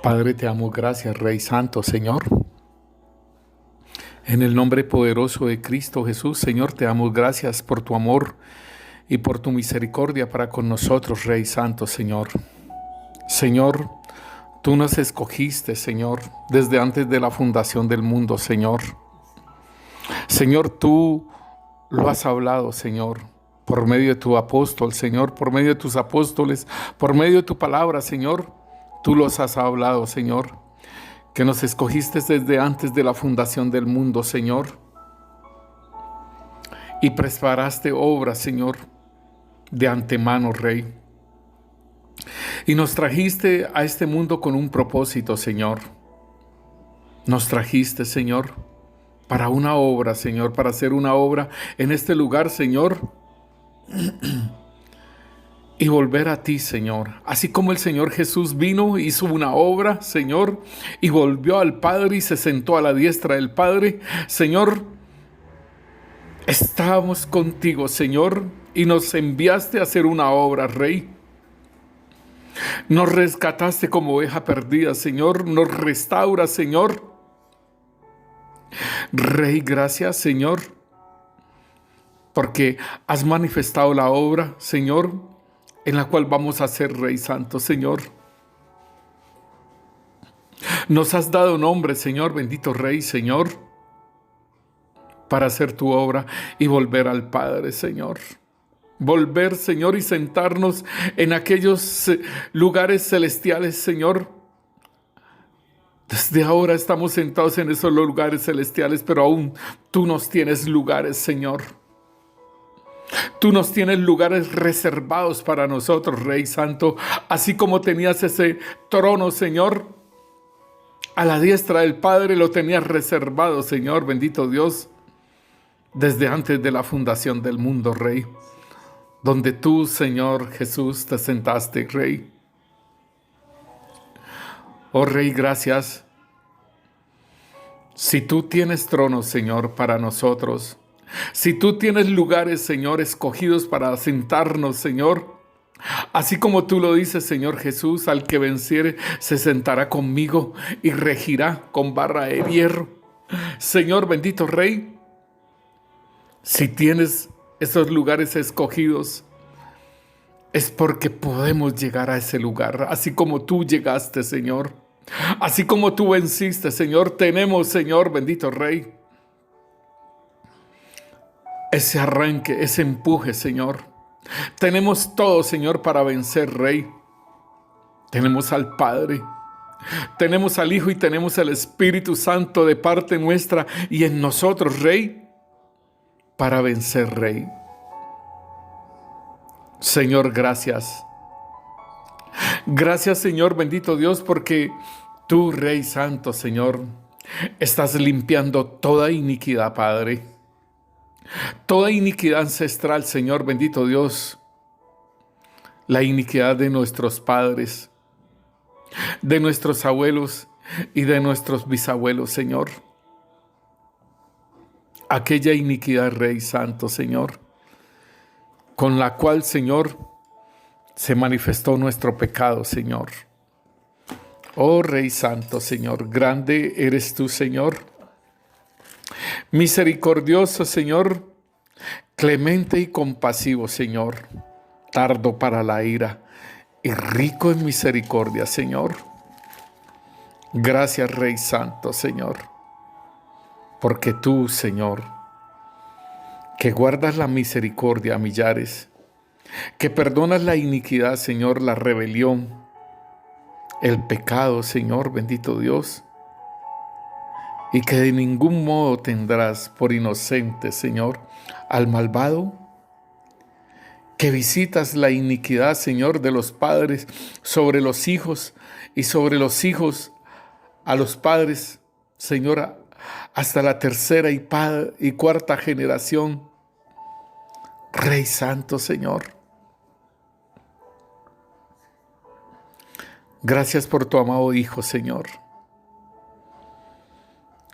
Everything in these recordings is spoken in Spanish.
Padre, te amo, gracias, Rey Santo, Señor. En el nombre poderoso de Cristo Jesús, Señor, te damos gracias por tu amor y por tu misericordia para con nosotros, Rey Santo, Señor. Señor, tú nos escogiste, Señor, desde antes de la fundación del mundo, Señor. Señor, tú lo has hablado, Señor, por medio de tu apóstol, Señor, por medio de tus apóstoles, por medio de tu palabra, Señor. Tú los has hablado, Señor, que nos escogiste desde antes de la fundación del mundo, Señor, y preparaste obras, Señor, de antemano, Rey. Y nos trajiste a este mundo con un propósito, Señor. Nos trajiste, Señor, para una obra, Señor, para hacer una obra en este lugar, Señor, y volver a ti, Señor. Así como el Señor Jesús vino, hizo una obra, Señor, y volvió al Padre y se sentó a la diestra del Padre. Señor, estamos contigo, Señor, y nos enviaste a hacer una obra, Rey. Nos rescataste como oveja perdida, Señor. Nos restauras, Señor. Rey, gracias, Señor, porque has manifestado la obra, Señor, en la cual vamos a ser, Rey Santo, Señor. Nos has dado nombre, Señor, bendito Rey, Señor, para hacer tu obra y volver al Padre, Señor. Volver, Señor, y sentarnos en aquellos lugares celestiales, Señor. Desde ahora estamos sentados en esos lugares celestiales, pero aún tú nos tienes lugares, Señor. Tú nos tienes lugares reservados para nosotros, Rey Santo, así como tenías ese trono, Señor, a la diestra del Padre, lo tenías reservado, Señor, bendito Dios, desde antes de la fundación del mundo, Rey, donde tú, Señor Jesús, te sentaste, Rey. Oh Rey, gracias. Si tú tienes trono, Señor, para nosotros, si tú tienes lugares, Señor, escogidos para sentarnos, Señor, así como tú lo dices, Señor Jesús, al que venciere se sentará conmigo y regirá con barra de hierro. Señor, bendito Rey, si tienes esos lugares escogidos, es porque podemos llegar a ese lugar, así como tú llegaste, Señor. Así como tú venciste, Señor, tenemos, Señor, bendito Rey, ese arranque, ese empuje, Señor. Tenemos todo, Señor, para vencer, Rey. Tenemos al Padre, tenemos al Hijo y tenemos al Espíritu Santo de parte nuestra y en nosotros, Rey, para vencer, Rey. Señor, gracias. Gracias, Señor, bendito Dios, porque tú, Rey Santo, Señor, estás limpiando toda iniquidad, Padre. Toda iniquidad ancestral, Señor, bendito Dios. La iniquidad de nuestros padres, de nuestros abuelos y de nuestros bisabuelos, Señor. Aquella iniquidad, Rey Santo, Señor, con la cual, Señor, se manifestó nuestro pecado, Señor. Oh Rey Santo, Señor, grande eres tú, Señor. Misericordioso, Señor, clemente y compasivo, Señor, tardo para la ira y rico en misericordia, Señor. Gracias, Rey Santo, Señor, porque tú, Señor, que guardas la misericordia a millares, que perdonas la iniquidad, Señor, la rebelión, el pecado, Señor, bendito Dios, y que de ningún modo tendrás por inocente, Señor, al malvado, que visitas la iniquidad, Señor, de los padres sobre los hijos y sobre los hijos a los padres, Señor, hasta la tercera y cuarta generación. Rey Santo, Señor, gracias por tu amado Hijo, Señor.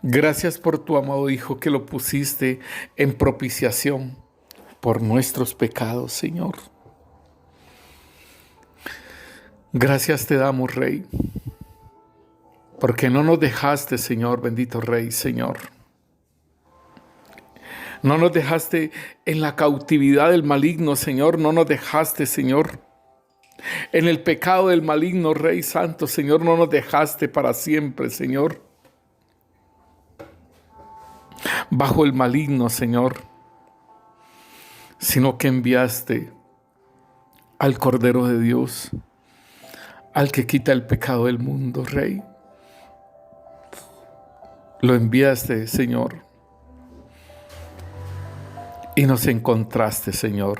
Gracias por tu amado Hijo que lo pusiste en propiciación por nuestros pecados, Señor. Gracias te damos, Rey. porque no nos dejaste, Señor, bendito Rey, Señor. No nos dejaste en la cautividad del maligno, Señor. No nos dejaste, Señor, en el pecado del maligno, Rey Santo, Señor. No nos dejaste para siempre, Señor, bajo el maligno, Señor, sino que enviaste al Cordero de Dios, al que quita el pecado del mundo, Rey. Lo enviaste, Señor, y nos encontraste, Señor,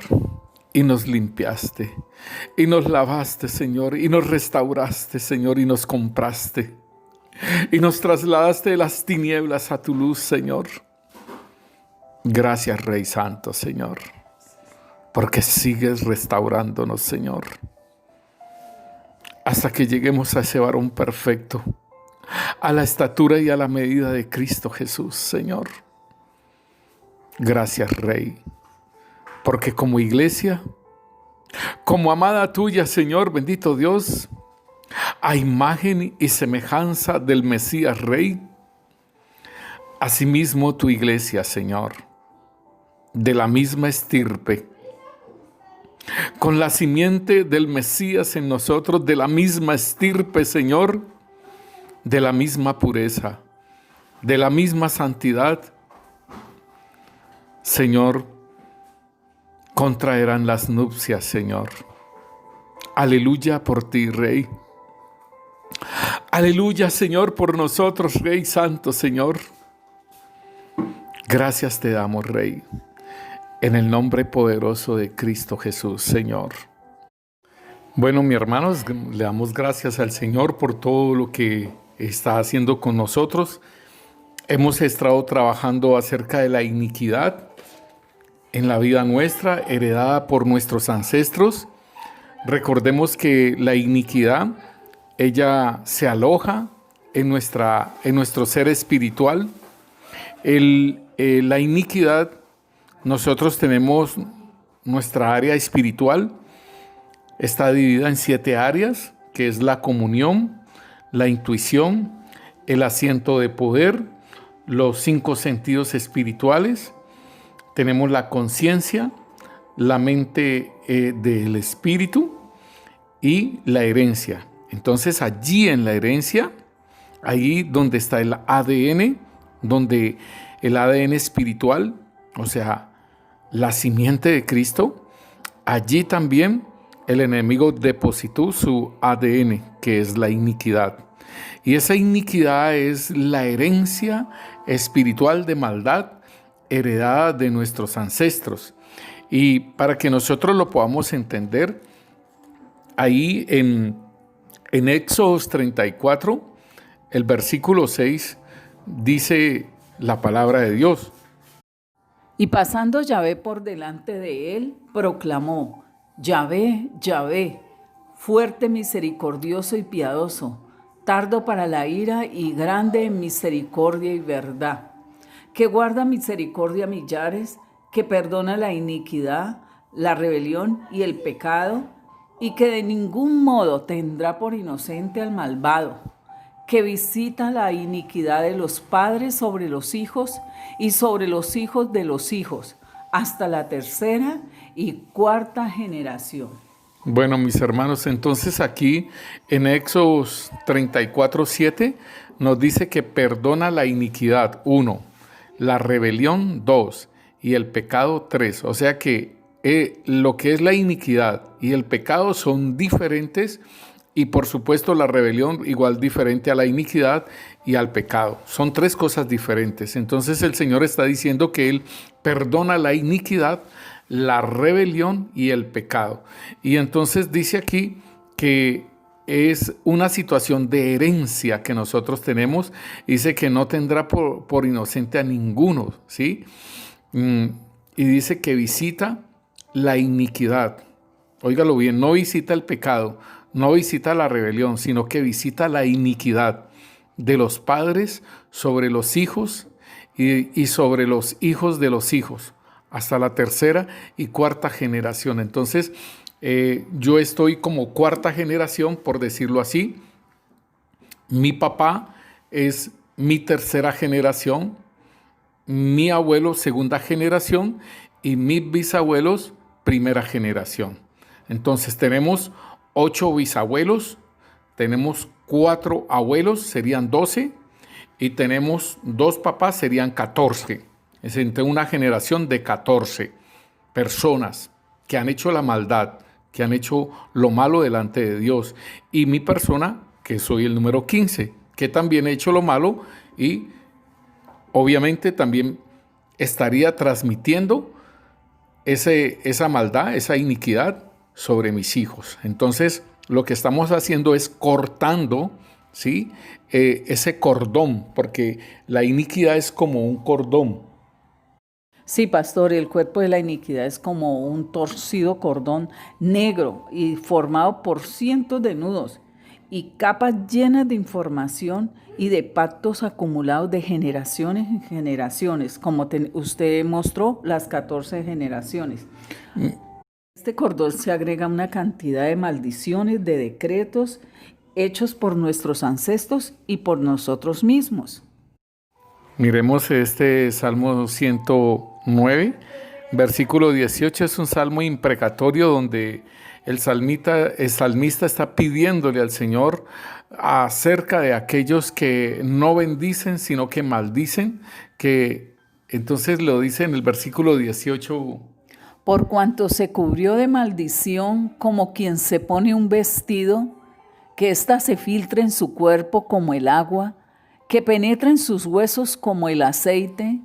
y nos limpiaste, y nos lavaste, Señor, y nos restauraste, Señor, y nos compraste, y nos trasladaste de las tinieblas a tu luz, Señor. Gracias, Rey Santo, Señor, porque sigues restaurándonos, Señor, hasta que lleguemos a ese varón perfecto, a la estatura y a la medida de Cristo Jesús, Señor. Gracias, Rey, porque como iglesia, como amada tuya, Señor, bendito Dios, a imagen y semejanza del Mesías Rey, asimismo tu iglesia, Señor, de la misma estirpe, con la simiente del Mesías en nosotros, de la misma estirpe, Señor, de la misma pureza, de la misma santidad, Señor, contraerán las nupcias, Señor. Aleluya por ti, Rey. Aleluya, Señor, por nosotros, Rey Santo, Señor. Gracias te damos, Rey, en el nombre poderoso de Cristo Jesús, Señor. Bueno, mis hermanos, le damos gracias al Señor por todo lo que está haciendo con nosotros. Hemos estado trabajando acerca de la iniquidad en la vida nuestra, heredada por nuestros ancestros. Recordemos que la iniquidad, ella se aloja en nuestro ser espiritual. La iniquidad, nosotros tenemos nuestra área espiritual, está dividida en 7 áreas, que es la comunión, la intuición, el asiento de poder, los 5 sentidos espirituales. Tenemos la conciencia, la mente del espíritu y la herencia. Entonces allí en la herencia, ahí donde está el ADN, donde el ADN espiritual, o sea, la simiente de Cristo, allí también el enemigo depositó su ADN, que es la iniquidad. Y esa iniquidad es la herencia espiritual de maldad heredada de nuestros ancestros. Y para que nosotros lo podamos entender, ahí en Éxodo 34, el versículo 6, dice la palabra de Dios. Y pasando Yahvé por delante de él, proclamó: Yahvé, Yahvé, fuerte, misericordioso y piadoso, tardo para la ira y grande en misericordia y verdad, que guarda misericordia a millares, que perdona la iniquidad, la rebelión y el pecado, y que de ningún modo tendrá por inocente al malvado, que visita la iniquidad de los padres sobre los hijos y sobre los hijos de los hijos, hasta la 3ª y 4ª generación. Bueno, mis hermanos, entonces aquí en Éxodo 34:7 nos dice que perdona la iniquidad, 1, la rebelión, 2, y el pecado, 3. O sea que lo que es la iniquidad y el pecado son diferentes, y por supuesto la rebelión igual diferente a la iniquidad y al pecado. Son 3 cosas diferentes. Entonces el Señor está diciendo que Él perdona la iniquidad, la rebelión y el pecado. Y entonces dice aquí que es una situación de herencia que nosotros tenemos. Dice que no tendrá por inocente a ninguno, ¿sí? Y dice que visita la iniquidad. Óigalo bien, no visita el pecado, no visita la rebelión, sino que visita la iniquidad de los padres sobre los hijos y sobre los hijos de los hijos, hasta la 3ª y 4ª generación. Entonces, yo estoy como 4ª generación, por decirlo así. Mi papá es mi tercera generación, mi abuelo segunda generación y mis bisabuelos primera generación. Entonces tenemos 8 bisabuelos, tenemos 4 abuelos, serían 12, y tenemos 2 papás, serían 14. Es entre una generación de 14 personas que han hecho la maldad, que han hecho lo malo delante de Dios. Y mi persona, que soy el número 15, que también he hecho lo malo y obviamente también estaría transmitiendo esa maldad, esa iniquidad sobre mis hijos. Entonces, lo que estamos haciendo es cortando, ¿sí? Ese cordón, porque la iniquidad es como un cordón. Sí, pastor, el cuerpo de la iniquidad es como un torcido cordón negro y formado por cientos de nudos y capas llenas de información y de pactos acumulados de generaciones en generaciones, como usted mostró las 14 generaciones. Este cordón se agrega una cantidad de maldiciones, de decretos hechos por nuestros ancestros y por nosotros mismos. Miremos este Salmo 109, versículo 18, es un salmo imprecatorio donde el salmista está pidiéndole al Señor acerca de aquellos que no bendicen, sino que maldicen, que entonces lo dice en el versículo 18. Por cuanto se cubrió de maldición como quien se pone un vestido, que ésta se filtre en su cuerpo como el agua, que penetre en sus huesos como el aceite,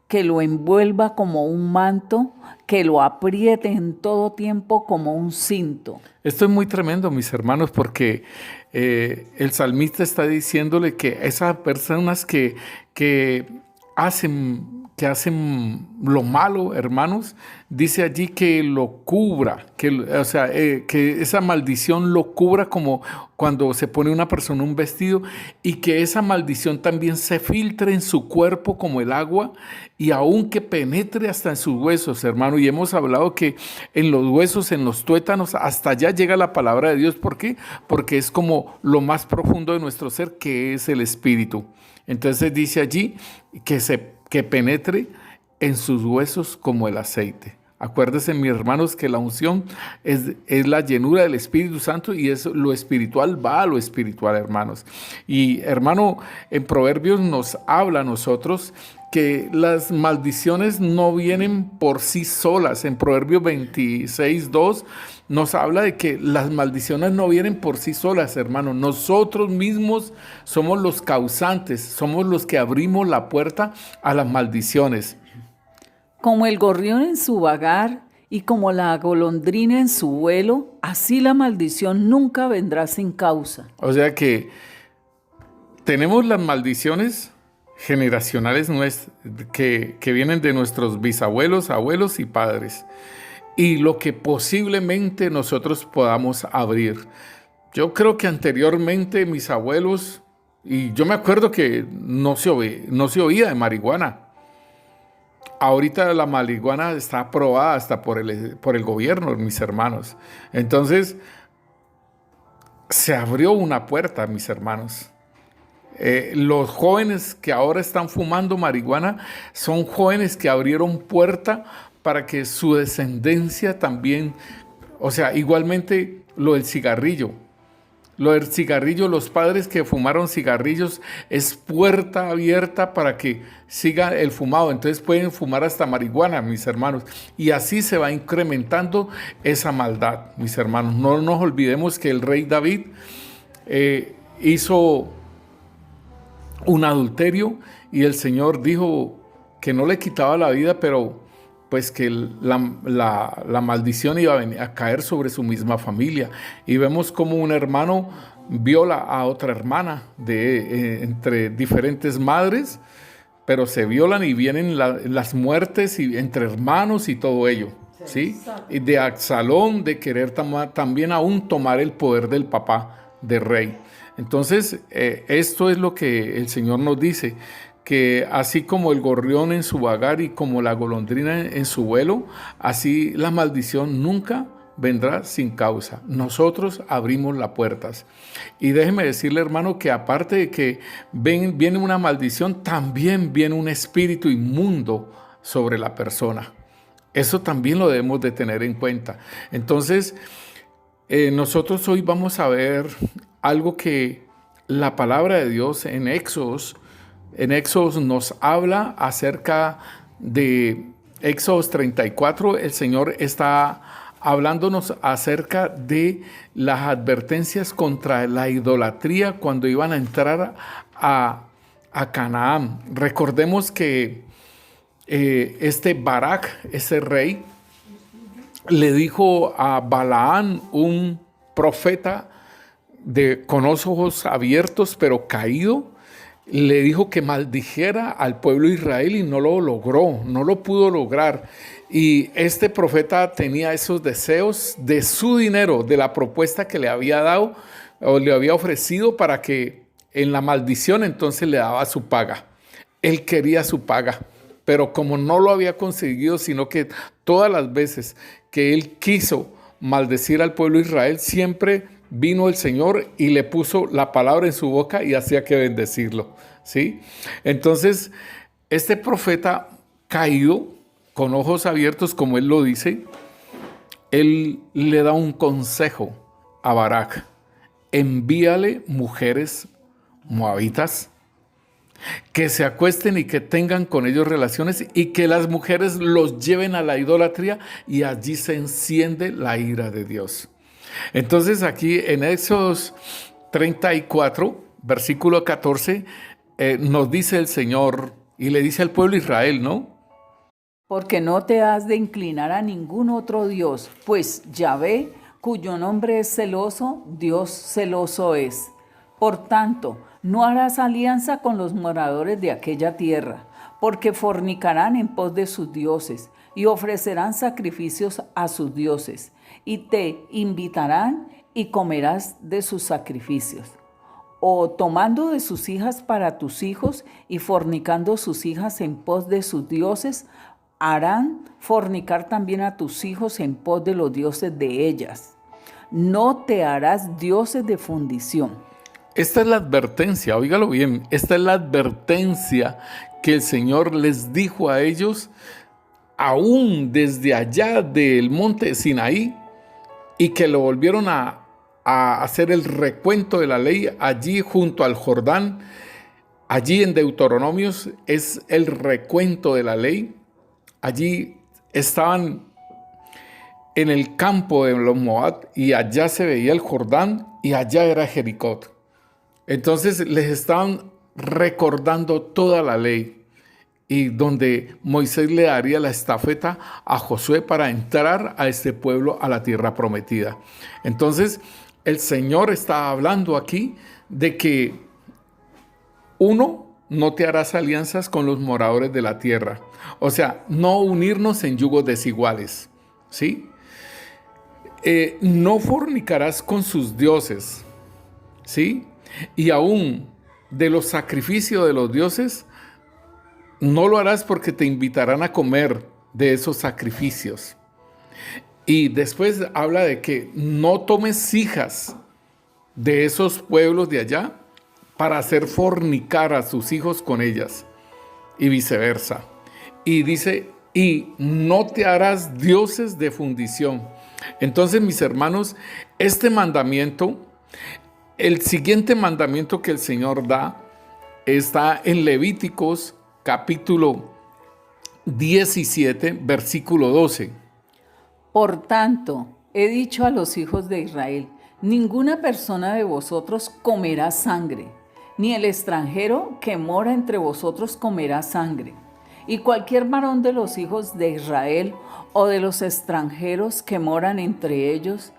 que lo envuelva como un manto, que lo apriete en todo tiempo como un cinto. Esto es muy tremendo, mis hermanos, porque el salmista está diciéndole que esas personas que hacen lo malo, hermanos, dice allí que lo cubra, que esa maldición lo cubra como cuando se pone una persona un vestido, y que esa maldición también se filtre en su cuerpo como el agua, y aún que penetre hasta en sus huesos, hermano. Y hemos hablado que en los huesos, en los tuétanos, hasta allá llega la palabra de Dios. ¿Por qué? Porque es como lo más profundo de nuestro ser, que es el espíritu. Entonces dice allí que penetre en sus huesos como el aceite. Acuérdense, mis hermanos, que la unción es la llenura del Espíritu Santo, y es lo espiritual va a lo espiritual, hermanos. Y hermano, en Proverbios nos habla a nosotros que las maldiciones no vienen por sí solas. En Proverbios 26:2 nos habla de que las maldiciones no vienen por sí solas, hermano. Nosotros mismos somos los causantes, somos los que abrimos la puerta a las maldiciones. Como el gorrión en su vagar y como la golondrina en su vuelo, así la maldición nunca vendrá sin causa. O sea que tenemos las maldiciones generacionales que vienen de nuestros bisabuelos, abuelos y padres, y lo que posiblemente nosotros podamos abrir. Yo creo que anteriormente mis abuelos, y yo me acuerdo que no se oía de marihuana. Ahorita la marihuana está aprobada hasta por el gobierno, mis hermanos. Entonces, se abrió una puerta, mis hermanos. Los jóvenes que ahora están fumando marihuana son jóvenes que abrieron puerta para que su descendencia también, o sea, igualmente lo del cigarrillo. Lo del cigarrillo, los padres que fumaron cigarrillos, es puerta abierta para que siga el fumado. Entonces pueden fumar hasta marihuana, mis hermanos. Y así se va incrementando esa maldad, mis hermanos. No nos olvidemos que el rey David hizo un adulterio, y el Señor dijo que no le quitaba la vida, pero pues que la maldición iba a caer sobre su misma familia. Y vemos como un hermano viola a otra hermana entre diferentes madres, pero se violan y vienen las muertes entre hermanos y todo ello, ¿sí? Y de Absalón, de querer también aún tomar el poder del papá de rey. Entonces, esto es lo que el Señor nos dice, que así como el gorrión en su vagar y como la golondrina en su vuelo, así la maldición nunca vendrá sin causa. Nosotros abrimos las puertas. Y déjeme decirle, hermano, que aparte de que viene una maldición, también viene un espíritu inmundo sobre la persona. Eso también lo debemos de tener en cuenta. Entonces, nosotros hoy vamos a ver algo que la palabra de Dios en Éxodos nos habla acerca de Éxodos 34. El Señor está hablándonos acerca de las advertencias contra la idolatría cuando iban a entrar a Canaán. Recordemos que este Barak, ese rey, le dijo a Balaán, un profeta con los ojos abiertos pero caído, le dijo que maldijera al pueblo de Israel y no lo logró, no lo pudo lograr. Y este profeta tenía esos deseos de su dinero, de la propuesta que le había dado o le había ofrecido para que en la maldición entonces le daba su paga. Él quería su paga, pero como no lo había conseguido, sino que todas las veces que él quiso maldecir al pueblo de Israel, siempre vino el Señor y le puso la palabra en su boca y hacía que bendecirlo, ¿sí? Entonces, este profeta caído, con ojos abiertos, como él lo dice, él le da un consejo a Barak: envíale mujeres moabitas que se acuesten y que tengan con ellos relaciones y que las mujeres los lleven a la idolatría, y allí se enciende la ira de Dios. Entonces aquí en Éxodos 34, versículo 14, nos dice el Señor y le dice al pueblo de Israel, ¿no? Porque no te has de inclinar a ningún otro Dios, pues Yahvé, cuyo nombre es celoso, Dios celoso es. Por tanto, no harás alianza con los moradores de aquella tierra, porque fornicarán en pos de sus dioses y ofrecerán sacrificios a sus dioses, y te invitarán y comerás de sus sacrificios. O tomando de sus hijas para tus hijos y fornicando sus hijas en pos de sus dioses, harán fornicar también a tus hijos en pos de los dioses de ellas. No te harás dioses de fundición. Esta es la advertencia, óigalo bien, esta es la advertencia que el Señor les dijo a ellos aún desde allá del monte Sinaí, y que lo volvieron a hacer el recuento de la ley allí junto al Jordán. Allí en Deuteronomios es el recuento de la ley. Allí estaban en el campo de los Moab y allá se veía el Jordán y allá era Jericó. Entonces les estaban recordando toda la ley, y donde Moisés le daría la estafeta a Josué para entrar a este pueblo a la tierra prometida. Entonces el Señor está hablando aquí de que no te harás alianzas con los moradores de la tierra. O sea, no unirnos en yugos desiguales, ¿sí? No fornicarás con sus dioses, ¿sí? Y aún de los sacrificios de los dioses, no lo harás porque te invitarán a comer de esos sacrificios. Y después habla de que no tomes hijas de esos pueblos de allá para hacer fornicar a sus hijos con ellas y viceversa. Y dice, y no te harás dioses de fundición. Entonces, mis hermanos, este mandamiento, el siguiente mandamiento que el Señor da, está en Levíticos capítulo 17, versículo 12. Por tanto, he dicho a los hijos de Israel, ninguna persona de vosotros comerá sangre, ni el extranjero que mora entre vosotros comerá sangre. Y cualquier varón de los hijos de Israel o de los extranjeros que moran entre ellos,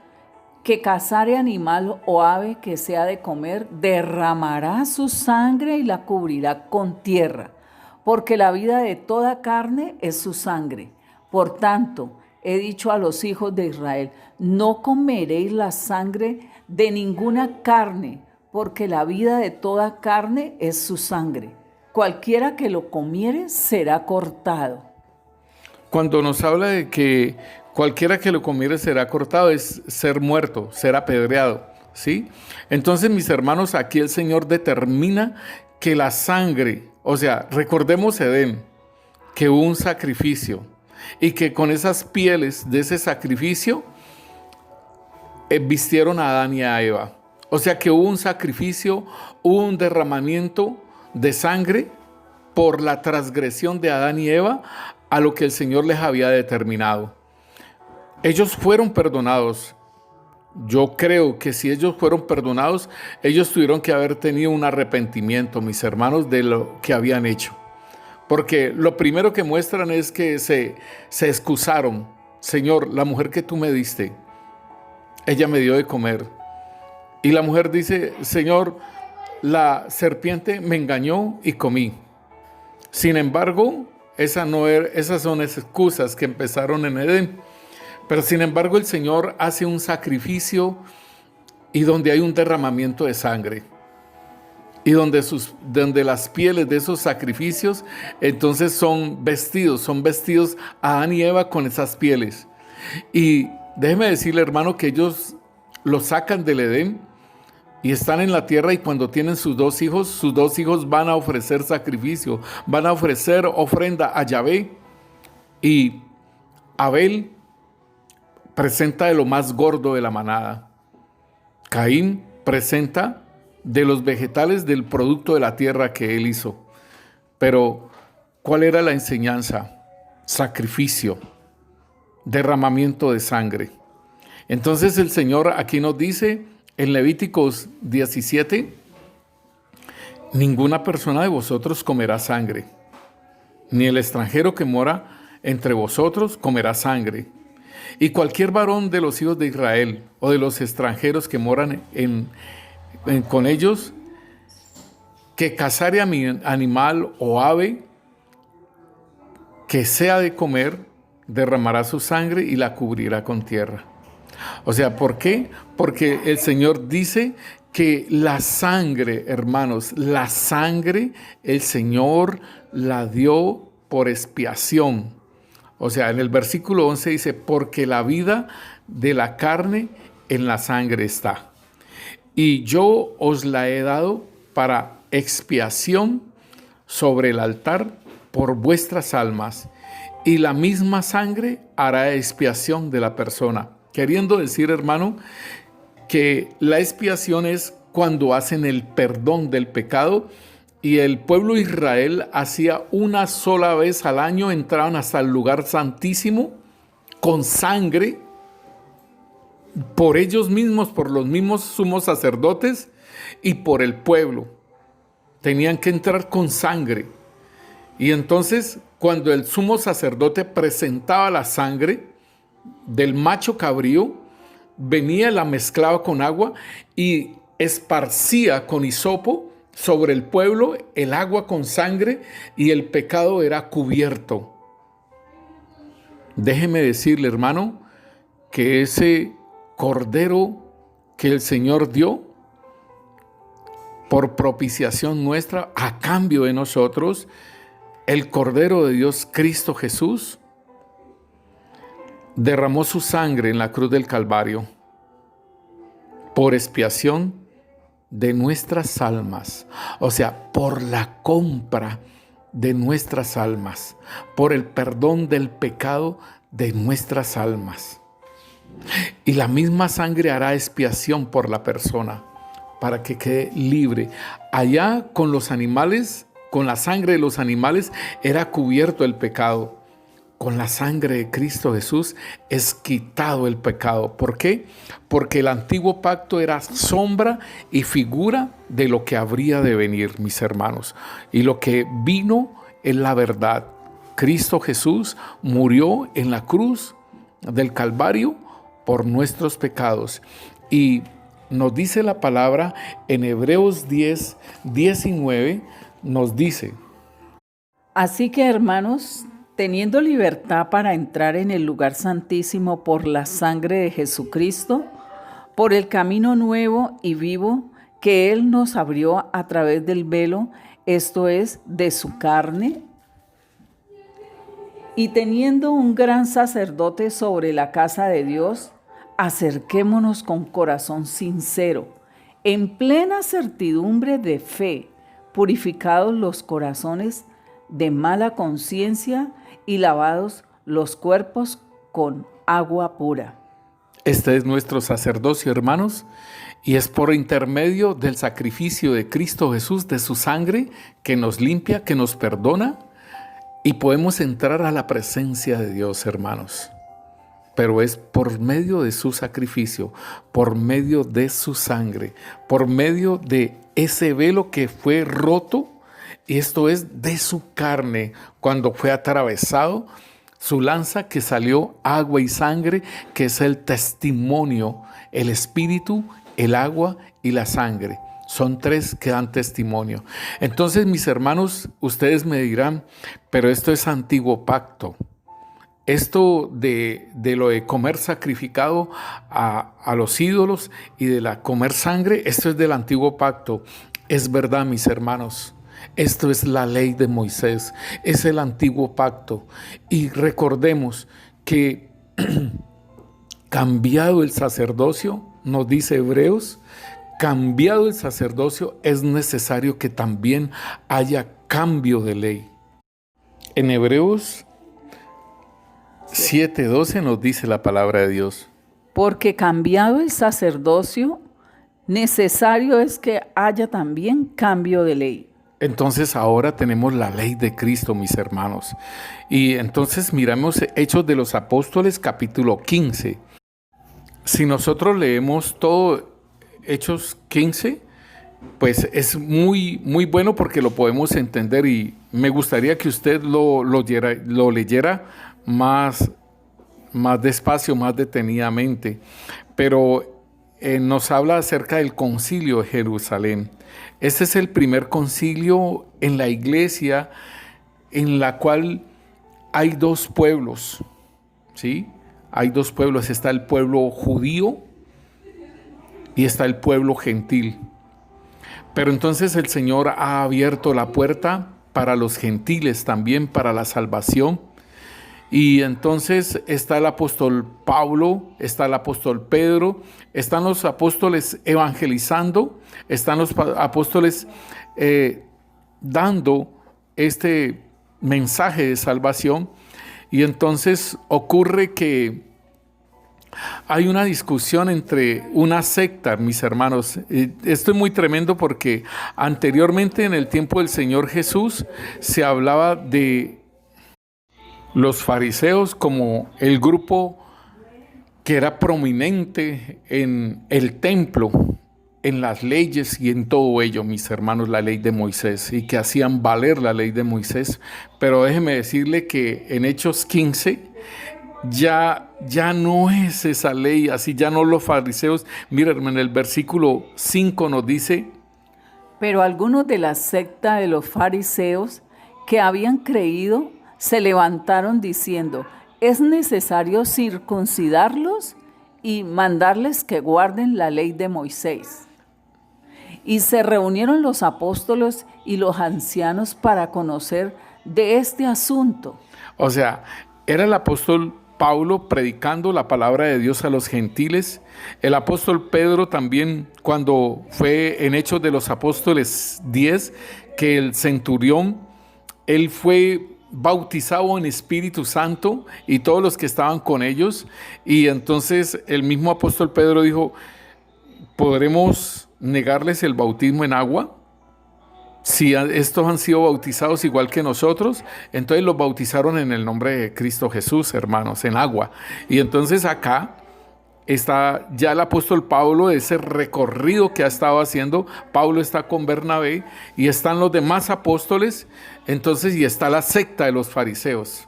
que cazare animal o ave que sea de comer, derramará su sangre y la cubrirá con tierra, porque la vida de toda carne es su sangre. Por tanto, he dicho a los hijos de Israel, no comeréis la sangre de ninguna carne, porque la vida de toda carne es su sangre. Cualquiera que lo comiere será cortado. Cuando nos habla de que cualquiera que lo comiere será cortado, es ser muerto, ser apedreado, ¿sí? Entonces, mis hermanos, aquí el Señor determina que la sangre, o sea, recordemos Edén, que hubo un sacrificio y que con esas pieles de ese sacrificio vistieron a Adán y a Eva. O sea que hubo un sacrificio, hubo un derramamiento de sangre por la transgresión de Adán y Eva a lo que el Señor les había determinado. Ellos fueron perdonados. Yo creo que si ellos fueron perdonados, ellos tuvieron que haber tenido un arrepentimiento, mis hermanos, de lo que habían hecho. Porque lo primero que muestran es que se excusaron. Señor, la mujer que tú me diste, ella me dio de comer. Y la mujer dice, Señor, la serpiente me engañó y comí. Sin embargo, esas son excusas que empezaron en Edén. Pero sin embargo, el Señor hace un sacrificio y donde hay un derramamiento de sangre. Y donde las pieles de esos sacrificios, entonces son vestidos Adán y Eva con esas pieles. Y déjeme decirle, hermano, que ellos los sacan del Edén y están en la tierra, y cuando tienen sus dos hijos van a ofrecer sacrificio, van a ofrecer ofrenda a Yahvé. Y Abel presenta de lo más gordo de la manada. Caín presenta de los vegetales del producto de la tierra que él hizo. Pero, ¿cuál era la enseñanza? Sacrificio, derramamiento de sangre. Entonces el Señor aquí nos dice en Levíticos 17, ninguna persona de vosotros comerá sangre, ni el extranjero que mora entre vosotros comerá sangre. Y cualquier varón de los hijos de Israel o de los extranjeros que moran con ellos, que cazare a mi animal o ave que sea de comer, derramará su sangre y la cubrirá con tierra. O sea, ¿por qué? Porque el Señor dice que la sangre, hermanos, la sangre el Señor la dio por expiación. O sea, en el versículo 11 dice, porque la vida de la carne en la sangre está. Y yo os la he dado para expiación sobre el altar por vuestras almas. Y la misma sangre hará expiación de la persona. Queriendo decir, hermano, que la expiación es cuando hacen el perdón del pecado. Y el pueblo de Israel hacía una sola vez al año, entraban hasta el lugar santísimo con sangre por ellos mismos, por los mismos sumos sacerdotes y por el pueblo. Tenían que entrar con sangre. Y entonces, cuando el sumo sacerdote presentaba la sangre del macho cabrío, venía, la mezclaba con agua y esparcía con hisopo sobre el pueblo el agua con sangre, y el pecado era cubierto. Déjeme decirle, hermano, que ese cordero que el Señor dio por propiciación nuestra, a cambio de nosotros, el Cordero de Dios, Cristo Jesús, derramó su sangre en la cruz del Calvario por expiación de nuestras almas, o sea, por la compra de nuestras almas, por el perdón del pecado de nuestras almas. Y la misma sangre hará expiación por la persona para que quede libre. Allá con los animales, con la sangre de los animales era cubierto el pecado. Con la sangre de Cristo Jesús es quitado el pecado. ¿Por qué? Porque el antiguo pacto era sombra y figura de lo que habría de venir, mis hermanos. Y lo que vino es la verdad. Cristo Jesús murió en la cruz del Calvario por nuestros pecados. Y nos dice la palabra en Hebreos 10, 19, nos dice: Así que, hermanos, teniendo libertad para entrar en el lugar santísimo por la sangre de Jesucristo, por el camino nuevo y vivo que Él nos abrió a través del velo, esto es, de su carne, Y teniendo un gran sacerdote sobre la casa de Dios, acerquémonos con corazón sincero, en plena certidumbre de fe, purificados los corazones de mala conciencia y lavados los cuerpos con agua pura. Este es nuestro sacerdocio, hermanos, y es por intermedio del sacrificio de Cristo Jesús, de su sangre, que nos limpia, que nos perdona, y podemos entrar a la presencia de Dios, hermanos. Pero es por medio de su sacrificio, por medio de su sangre, por medio de ese velo que fue roto, y esto es de su carne, cuando fue atravesado, su lanza, que salió agua y sangre, que es el testimonio, el espíritu, el agua y la sangre. Son tres que dan testimonio. Entonces, mis hermanos, ustedes me dirán, pero esto es antiguo pacto. Esto de lo de comer sacrificado a los ídolos y de la comer sangre, esto es del antiguo pacto. Es verdad, mis hermanos. Esto es la ley de Moisés, es el antiguo pacto. Y recordemos que cambiado el sacerdocio, nos dice Hebreos, cambiado el sacerdocio, es necesario que también haya cambio de ley. En Hebreos 7:12 nos dice la palabra de Dios. Porque cambiado el sacerdocio, necesario es que haya también cambio de ley. Entonces ahora tenemos la ley de Cristo, mis hermanos. Y entonces miramos Hechos de los Apóstoles, capítulo 15. Si nosotros leemos todo Hechos 15, pues es muy bueno porque lo podemos entender, y me gustaría que usted lo leyera más despacio, más detenidamente. Pero nos habla acerca del concilio de Jerusalén. Este es el primer concilio en la iglesia en la cual hay dos pueblos, ¿sí? Hay dos pueblos, está el pueblo judío y está el pueblo gentil. Pero entonces el Señor ha abierto la puerta para los gentiles también, para la salvación. Y entonces está el apóstol Pablo, está el apóstol Pedro, están los apóstoles evangelizando, están los apóstoles dando este mensaje de salvación. Y entonces ocurre que hay una discusión entre una secta, mis hermanos. Esto es muy tremendo porque anteriormente, en el tiempo del Señor Jesús, se hablaba de los fariseos como el grupo que era prominente en el templo, en las leyes y en todo ello, mis hermanos, la ley de Moisés, y que hacían valer la ley de Moisés. Pero déjeme decirle que en Hechos 15 ya no es esa ley así, ya no los fariseos. Miren, en el versículo 5 nos dice: pero algunos de la secta de los fariseos que habían creído se levantaron diciendo: es necesario circuncidarlos y mandarles que guarden la ley de Moisés. Y se reunieron los apóstoles y los ancianos para conocer de este asunto. O sea, era el apóstol Pablo predicando la palabra de Dios a los gentiles. El apóstol Pedro también, cuando fue en Hechos de los Apóstoles 10, que el centurión, él fue bautizado en Espíritu Santo y todos los que estaban con ellos. Y entonces el mismo apóstol Pedro dijo: ¿podremos negarles el bautismo en agua? Si estos han sido bautizados igual que nosotros. Entonces los bautizaron en el nombre de Cristo Jesús, hermanos, en agua. Y entonces acá está ya el apóstol Pablo, ese recorrido que ha estado haciendo. Pablo está con Bernabé y están los demás apóstoles. Entonces, y está la secta de los fariseos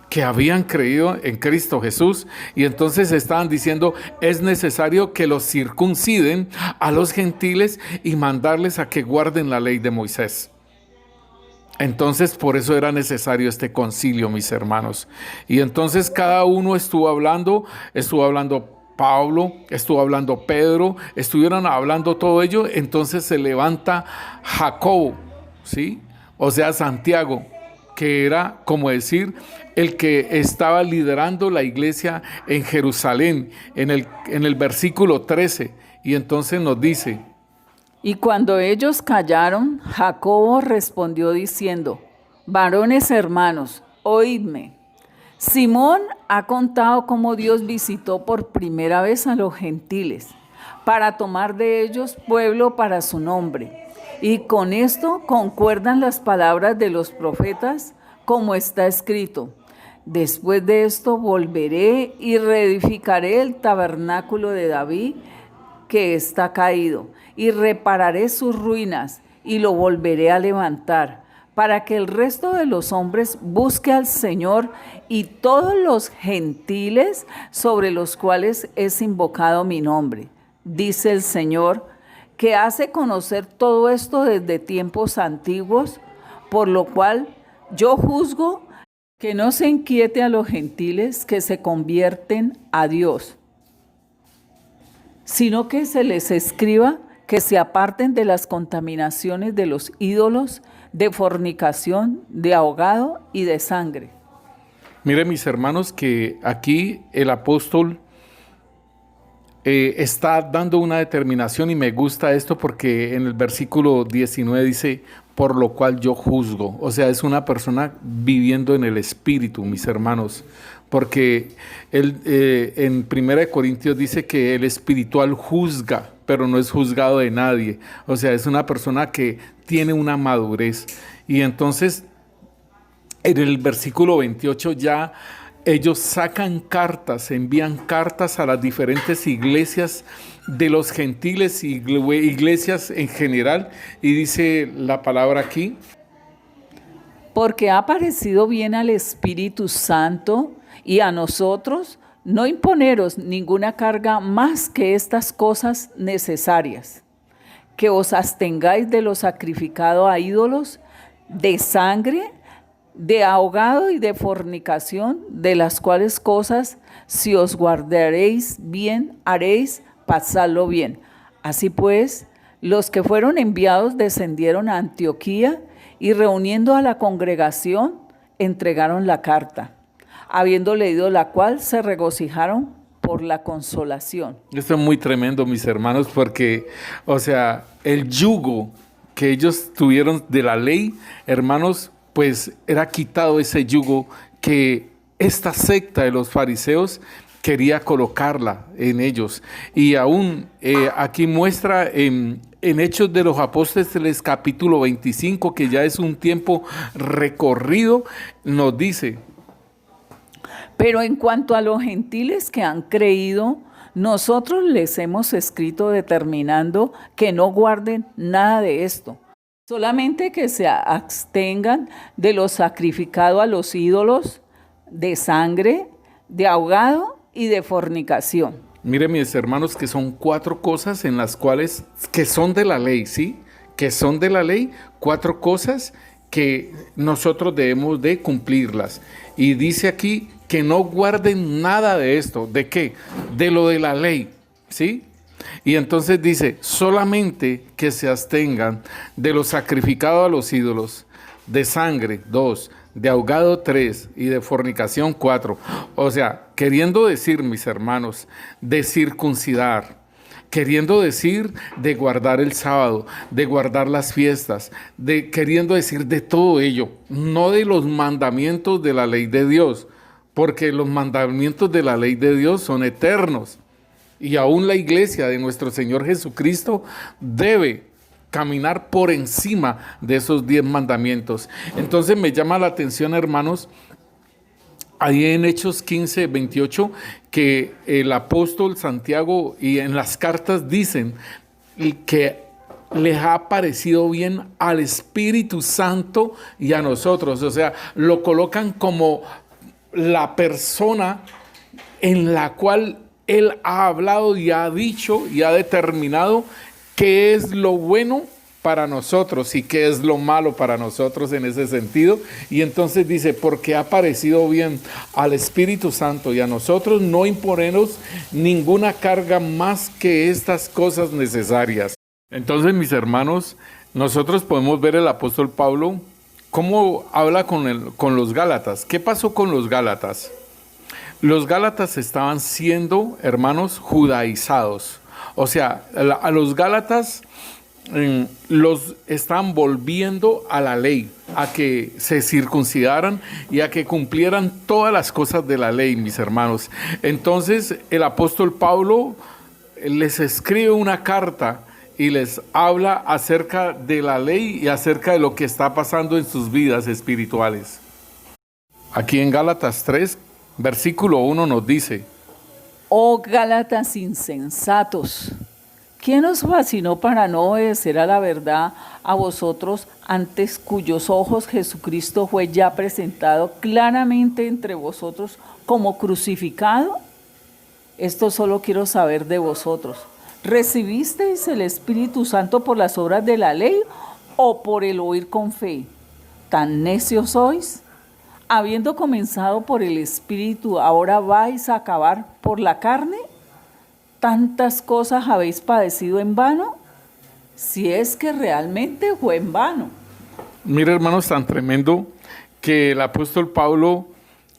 que habían creído en Cristo Jesús, y entonces estaban diciendo: es necesario que los circunciden a los gentiles y mandarles a que guarden la ley de Moisés. Entonces, por eso era necesario este concilio, mis hermanos. Y entonces cada uno estuvo hablando Pablo, estuvo hablando Pedro, estuvieron hablando todo ello. Entonces se levanta Jacobo, ¿sí? O sea, Santiago, que era, como decir, el que estaba liderando la iglesia en Jerusalén, en el versículo 13. Y entonces nos dice: Y cuando ellos callaron, Jacobo respondió diciendo: varones hermanos, oídme. Simón ha contado cómo Dios visitó por primera vez a los gentiles para tomar de ellos pueblo para su nombre. Y con esto concuerdan las palabras de los profetas, como está escrito: después de esto volveré y reedificaré el tabernáculo de David que está caído, y repararé sus ruinas, y lo volveré a levantar, para que el resto de los hombres busque al Señor, y todos los gentiles sobre los cuales es invocado mi nombre. Dice el Señor, que hace conocer todo esto desde tiempos antiguos, por lo cual yo juzgo que no se inquiete a los gentiles que se convierten a Dios, sino que se les escriba que se aparten de las contaminaciones de los ídolos, de fornicación, de ahogado y de sangre. Mire, mis hermanos, que aquí el apóstol está dando una determinación, y me gusta esto porque en el versículo 19 dice: por lo cual yo juzgo. O sea, es una persona viviendo en el Espíritu, mis hermanos, porque él, en 1 Corintios dice que el espiritual juzga, pero no es juzgado de nadie. O sea, es una persona que tiene una madurez. Y entonces, en el versículo 28 ya ellos sacan cartas, envían cartas a las diferentes iglesias de los gentiles y iglesias en general, y dice la palabra aquí: porque ha parecido bien al Espíritu Santo y a nosotros no imponeros ninguna carga más que estas cosas necesarias, que os abstengáis de lo sacrificado a ídolos, de sangre, de ahogado y de fornicación, de las cuales cosas, si os guardaréis bien, haréis pasarlo bien. Así pues, los que fueron enviados descendieron a Antioquía, y reuniendo a la congregación, entregaron la carta, habiendo leído la cual se regocijaron por la consolación. Esto es muy tremendo, mis hermanos, porque, o sea, el yugo que ellos tuvieron de la ley, hermanos, pues era quitado ese yugo que esta secta de los fariseos quería colocarla en ellos. Y aún aquí muestra en Hechos de los Apóstoles capítulo 25, que ya es un tiempo recorrido, nos dice: pero en cuanto a los gentiles que han creído, nosotros les hemos escrito determinando que no guarden nada de esto, solamente que se abstengan de lo sacrificado a los ídolos, de sangre, de ahogado y de fornicación. Miren, mis hermanos, que son 4 cosas en las cuales, que son de la ley, ¿sí? Que son de la ley, 4 cosas que nosotros debemos de cumplirlas. Y dice aquí que no guarden nada de esto. ¿De qué? De lo de la ley, ¿sí? Y entonces dice: solamente que se abstengan de lo sacrificado a los ídolos, de sangre, 2, de ahogado, 3, y de fornicación, 4. O sea, queriendo decir, mis hermanos, de circuncidar, queriendo decir de guardar el sábado, de guardar las fiestas, queriendo decir de todo ello, no de los mandamientos de la ley de Dios, porque los mandamientos de la ley de Dios son eternos. Y aún la iglesia de nuestro Señor Jesucristo debe caminar por encima de esos 10 mandamientos. Entonces me llama la atención, hermanos, ahí en Hechos 15, 28, que el apóstol Santiago y en las cartas dicen que les ha parecido bien al Espíritu Santo y a nosotros. O sea, lo colocan como la persona en la cual Él ha hablado y ha dicho y ha determinado qué es lo bueno para nosotros y qué es lo malo para nosotros en ese sentido. Y entonces dice: porque ha parecido bien al Espíritu Santo y a nosotros no imponernos ninguna carga más que estas cosas necesarias. Entonces, mis hermanos, nosotros podemos ver el apóstol Pablo cómo habla con los Gálatas. ¿Qué pasó con los Gálatas? Los Gálatas estaban siendo, hermanos, judaizados. O sea, a los Gálatas los están volviendo a la ley, a que se circuncidaran y a que cumplieran todas las cosas de la ley, mis hermanos. Entonces el apóstol Pablo les escribe una carta y les habla acerca de la ley y acerca de lo que está pasando en sus vidas espirituales. Aquí en Gálatas 3, versículo 1 nos dice: Oh Gálatas insensatos, ¿quién os fascinó para no obedecer a la verdad a vosotros, antes cuyos ojos Jesucristo fue ya presentado claramente entre vosotros como crucificado? Esto solo quiero saber de vosotros. ¿Recibisteis el Espíritu Santo por las obras de la ley o por el oír con fe? ¿Tan necios sois? Habiendo comenzado por el Espíritu, ¿ahora vais a acabar por la carne? ¿Tantas cosas habéis padecido en vano? Si es que realmente fue en vano. Mira, hermanos, tan tremendo que el apóstol Pablo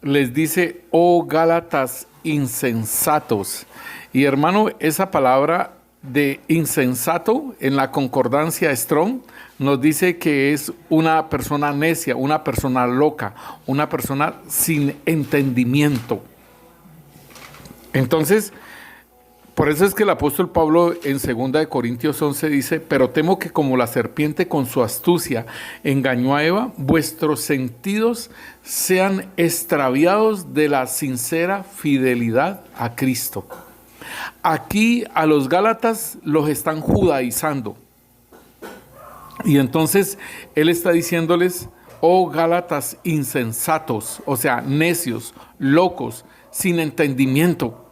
les dice: oh Gálatas insensatos. Y hermano, esa palabra de insensato en la concordancia Strong nos dice que es una persona necia, una persona loca, una persona sin entendimiento. Entonces, por eso es que el apóstol Pablo en 2 de Corintios 11 dice: pero temo que como la serpiente con su astucia engañó a Eva, vuestros sentidos sean extraviados de la sincera fidelidad a Cristo. Aquí a los Gálatas los están judaizando. Y entonces él está diciéndoles: oh Gálatas insensatos, o sea, necios, locos, sin entendimiento.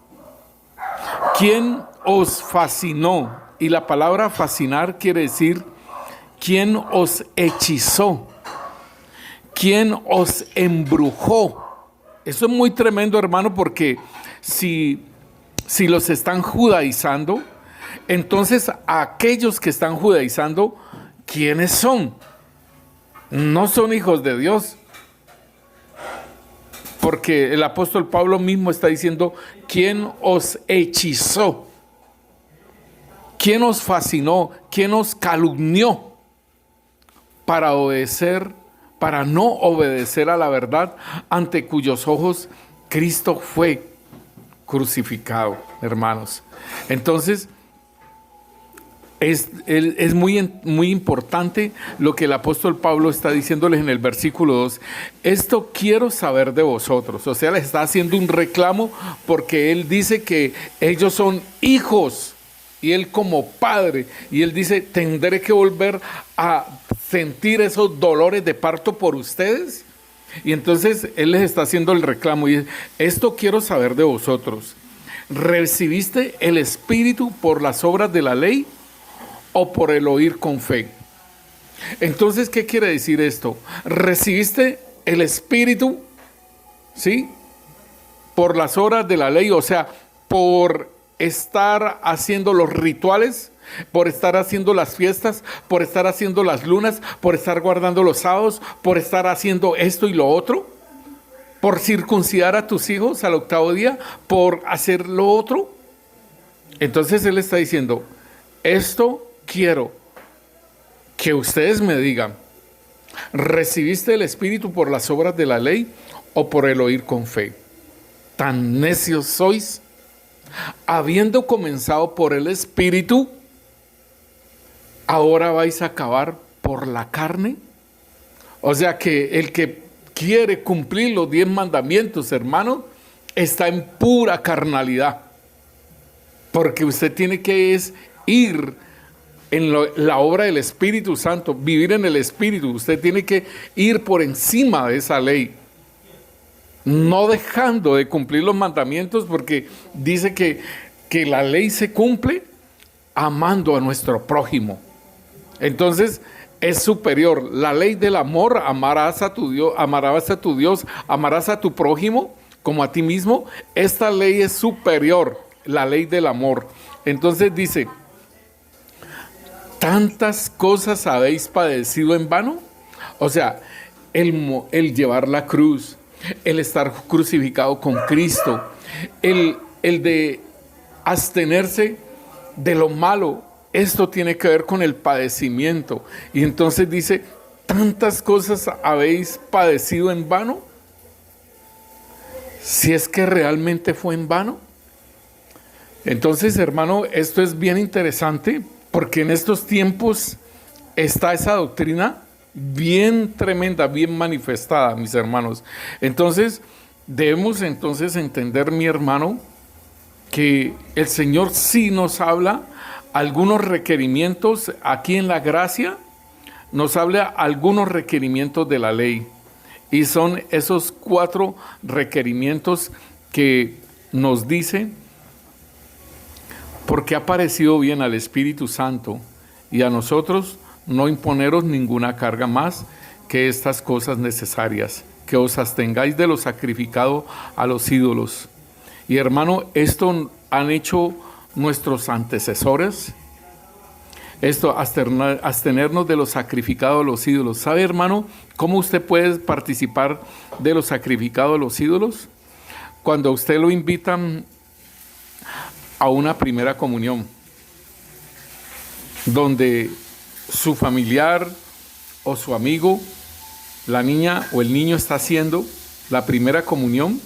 ¿Quién os fascinó? Y la palabra fascinar quiere decir ¿quién os hechizó? ¿Quién os embrujó? Eso es muy tremendo, hermano, porque si los están judaizando, entonces aquellos que están judaizando, ¿quiénes son? No son hijos de Dios. Porque el apóstol Pablo mismo está diciendo: ¿quién os hechizó? ¿Quién os fascinó? ¿Quién os calumnió para no obedecer a la verdad, ante cuyos ojos Cristo fue crucificado, hermanos? Entonces, es muy importante lo que el apóstol Pablo está diciéndoles en el versículo 2. Esto quiero saber de vosotros. O sea, les está haciendo un reclamo porque él dice que ellos son hijos y él como padre. Y él dice: ¿tendré que volver a sentir esos dolores de parto por ustedes? Y entonces él les está haciendo el reclamo y dice: esto quiero saber de vosotros. ¿Recibiste el Espíritu por las obras de la ley o por el oír con fe? Entonces, ¿qué quiere decir esto? ¿Recibiste el Espíritu? ¿Sí? Por las obras de la ley, o sea, por estar haciendo los rituales, por estar haciendo las fiestas, por estar haciendo las lunas, por estar guardando los sábados, por estar haciendo esto y lo otro, por circuncidar a tus hijos al 8º día, por hacer lo otro. Entonces él está diciendo: esto quiero que ustedes me digan, ¿recibiste el Espíritu por las obras de la ley o por el oír con fe? ¿Tan necios sois? Habiendo comenzado por el Espíritu, ¿ahora vais a acabar por la carne? O sea que el que quiere cumplir los 10 mandamientos, hermano, está en pura carnalidad. Porque usted tiene que ir en la obra del Espíritu Santo, vivir en el Espíritu. Usted tiene que ir por encima de esa ley, no dejando de cumplir los mandamientos, porque dice que la ley se cumple amando a nuestro prójimo. Entonces es superior. La ley del amor: amarás a tu Dios, amarás a tu prójimo como a ti mismo. Esta ley es superior, la ley del amor. Entonces dice: ¿tantas cosas habéis padecido en vano? O sea, el llevar la cruz, el estar crucificado con Cristo, el de abstenerse de lo malo. Esto tiene que ver con el padecimiento. Y entonces dice, ¿tantas cosas habéis padecido en vano? Si es que realmente fue en vano. Entonces, hermano, esto es bien interesante porque en estos tiempos está esa doctrina bien tremenda, bien manifestada, mis hermanos. Entonces, debemos entonces entender, mi hermano, que el Señor sí nos habla algunos requerimientos aquí en la gracia, nos habla algunos requerimientos de la ley. Y son esos 4 requerimientos que nos dice, porque ha parecido bien al Espíritu Santo y a nosotros no imponeros ninguna carga más que estas cosas necesarias, que os abstengáis de lo sacrificado a los ídolos. Y hermano, esto han hecho nuestros antecesores, esto, abstenernos de lo sacrificado a los ídolos. ¿Sabe, hermano, cómo usted puede participar de lo sacrificado a los ídolos? Cuando usted lo invitan a una primera comunión, donde su familiar o su amigo, la niña o el niño está haciendo la primera comunión,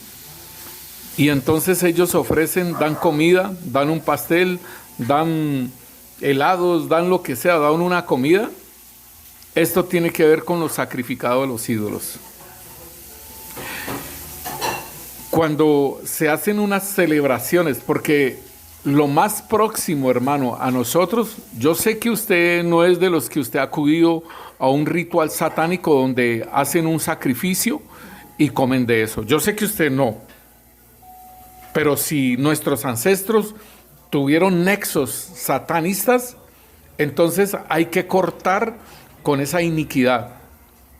y entonces ellos ofrecen, dan comida, dan un pastel, dan helados, dan lo que sea, dan una comida. Esto tiene que ver con lo sacrificado a los ídolos. Cuando se hacen unas celebraciones, porque lo más próximo, hermano, a nosotros, yo sé que usted no es de los que usted ha acudido a un ritual satánico donde hacen un sacrificio y comen de eso. Yo sé que usted no. Pero si nuestros ancestros tuvieron nexos satanistas, entonces hay que cortar con esa iniquidad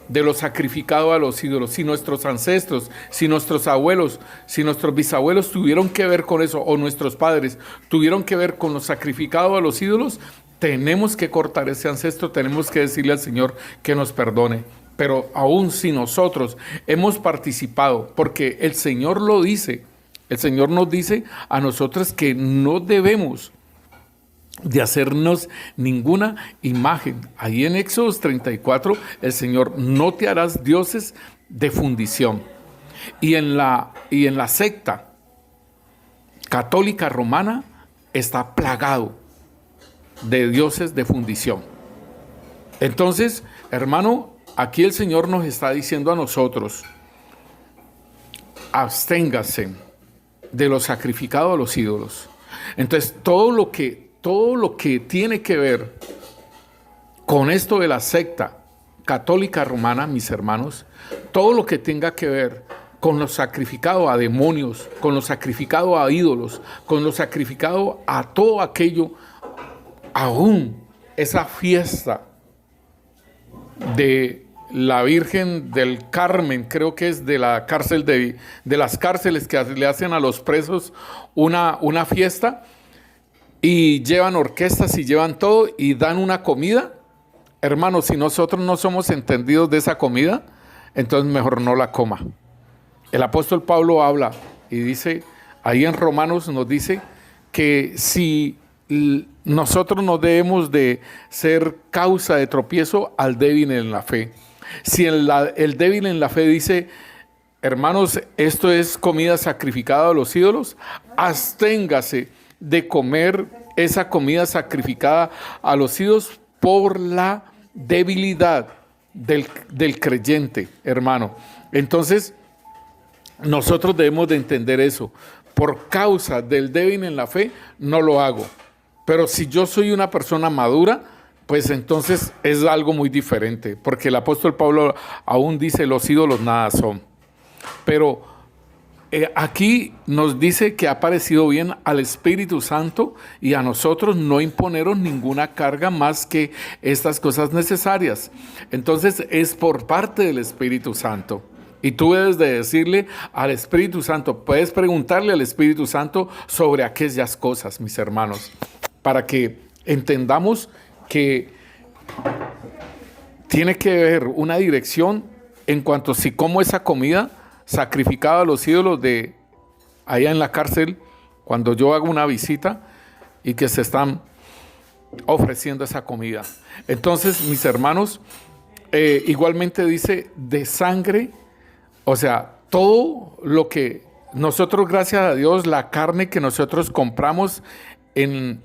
de lo sacrificado a los ídolos. Si nuestros ancestros, si nuestros abuelos, si nuestros bisabuelos tuvieron que ver con eso, o nuestros padres tuvieron que ver con lo sacrificado a los ídolos, tenemos que cortar ese ancestro, tenemos que decirle al Señor que nos perdone. Pero aún si nosotros hemos participado, porque el Señor lo dice, el Señor nos dice a nosotros que no debemos de hacernos ninguna imagen. Ahí en Éxodo 34, el Señor, no te harás dioses de fundición. Y en la secta católica romana está plagado de dioses de fundición. Entonces, hermano, aquí el Señor nos está diciendo a nosotros, absténgase de lo sacrificado a los ídolos. Entonces, todo lo que tiene que ver con esto de la secta católica romana, mis hermanos, todo lo que tenga que ver con lo sacrificado a demonios, con lo sacrificado a ídolos, con lo sacrificado a todo aquello, aún esa fiesta de la Virgen del Carmen, creo que es de la cárcel de las cárceles que le hacen a los presos una fiesta, y llevan orquestas y llevan todo y dan una comida. Hermanos, si nosotros no somos entendidos de esa comida, entonces mejor no la coma. El apóstol Pablo habla y dice, ahí en Romanos nos dice que si nosotros no debemos de ser causa de tropiezo al débil en la fe. Si el débil en la fe dice, hermanos, esto es comida sacrificada a los ídolos, absténgase de comer esa comida sacrificada a los ídolos por la debilidad del creyente, hermano. Entonces, nosotros debemos de entender eso. Por causa del débil en la fe, no lo hago. Pero si yo soy una persona madura, pues entonces es algo muy diferente, porque el apóstol Pablo aún dice, los ídolos nada son. Pero aquí nos dice que ha parecido bien al Espíritu Santo y a nosotros no imponeros ninguna carga más que estas cosas necesarias. Entonces es por parte del Espíritu Santo. Y tú debes de decirle al Espíritu Santo, puedes preguntarle al Espíritu Santo sobre aquellas cosas, mis hermanos, para que entendamos que tiene que haber una dirección en cuanto si como esa comida sacrificada a los ídolos de allá en la cárcel, cuando yo hago una visita y que se están ofreciendo esa comida. Entonces, mis hermanos, igualmente dice de sangre, o sea, todo lo que nosotros, gracias a Dios, la carne que nosotros compramos en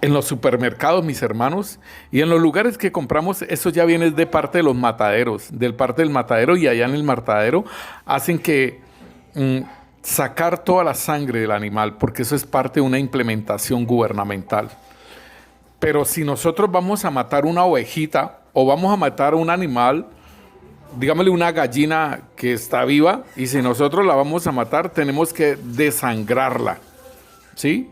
los supermercados, mis hermanos, y en los lugares que compramos, eso ya viene de parte de los mataderos, del parte del matadero, y allá en el matadero hacen que sacar toda la sangre del animal, porque eso es parte de una implementación gubernamental. Pero si nosotros vamos a matar una ovejita o vamos a matar un animal, digámosle una gallina que está viva, y si nosotros la vamos a matar, tenemos que desangrarla, ¿sí?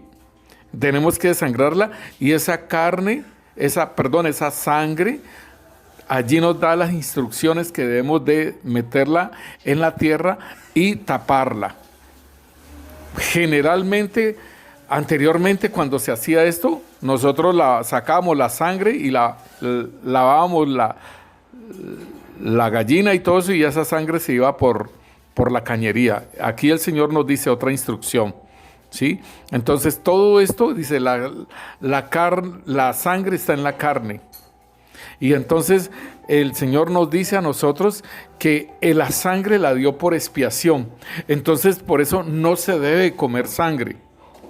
Tenemos que desangrarla, y esa carne, esa sangre, allí nos da las instrucciones que debemos de meterla en la tierra y taparla. Generalmente, anteriormente, cuando se hacía esto, nosotros sacábamos la sangre y lavábamos la gallina y todo eso, y esa sangre se iba por la cañería. Aquí el Señor nos dice otra instrucción, ¿sí? Entonces todo esto dice, la sangre está en la carne. Y entonces el Señor nos dice a nosotros que la sangre la dio por expiación. Entonces por eso no se debe comer sangre.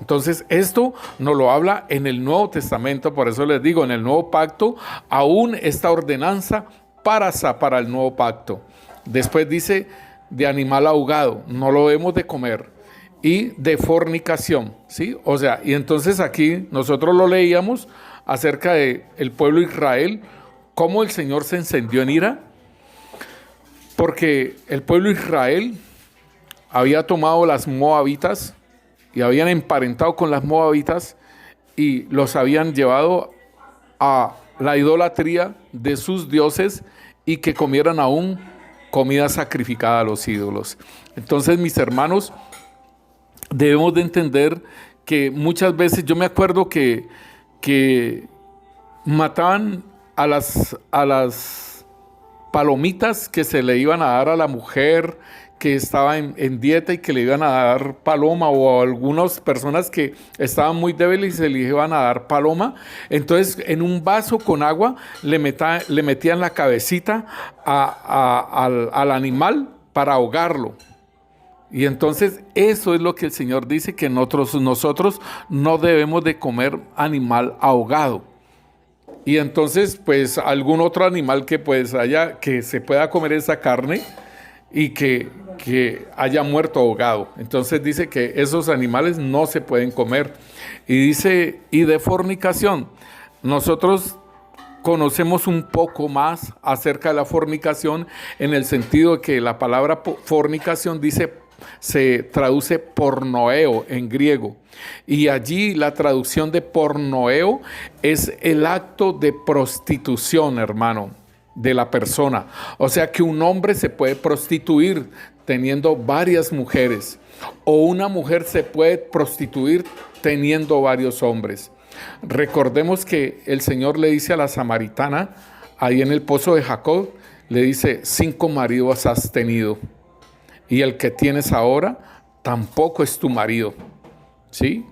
Entonces esto nos lo habla en el Nuevo Testamento. Por eso les digo, en el Nuevo Pacto aún esta ordenanza para el Nuevo Pacto. Después dice de animal ahogado, no lo debemos de comer. Y de fornicación, ¿sí? O sea, y entonces aquí nosotros lo leíamos acerca del pueblo de Israel, cómo el Señor se encendió en ira, porque el pueblo de Israel había tomado las moabitas y habían emparentado con las moabitas y los habían llevado a la idolatría de sus dioses y que comieran aún comida sacrificada a los ídolos. Entonces, mis hermanos, debemos de entender que muchas veces, yo me acuerdo que mataban a las palomitas que se le iban a dar a la mujer que estaba en dieta y que le iban a dar paloma, o a algunas personas que estaban muy débiles y se le iban a dar paloma. Entonces en un vaso con agua le metían la cabecita al animal para ahogarlo. Y entonces eso es lo que el Señor dice, que nosotros no debemos de comer animal ahogado. Y entonces, pues, algún otro animal que pues haya, que se pueda comer esa carne y que haya muerto ahogado. Entonces dice que esos animales no se pueden comer. Y dice, y de fornicación. Nosotros conocemos un poco más acerca de la fornicación, en el sentido de que la palabra fornicación se traduce pornoeo en griego, y allí la traducción de pornoeo es el acto de prostitución, hermano, de la persona. O sea que un hombre se puede prostituir teniendo varias mujeres, o una mujer se puede prostituir teniendo varios hombres. Recordemos que el Señor le dice a la samaritana, ahí en el pozo de Jacob, le dice, 5 maridos has tenido, y el que tienes ahora tampoco es tu marido, ¿sí?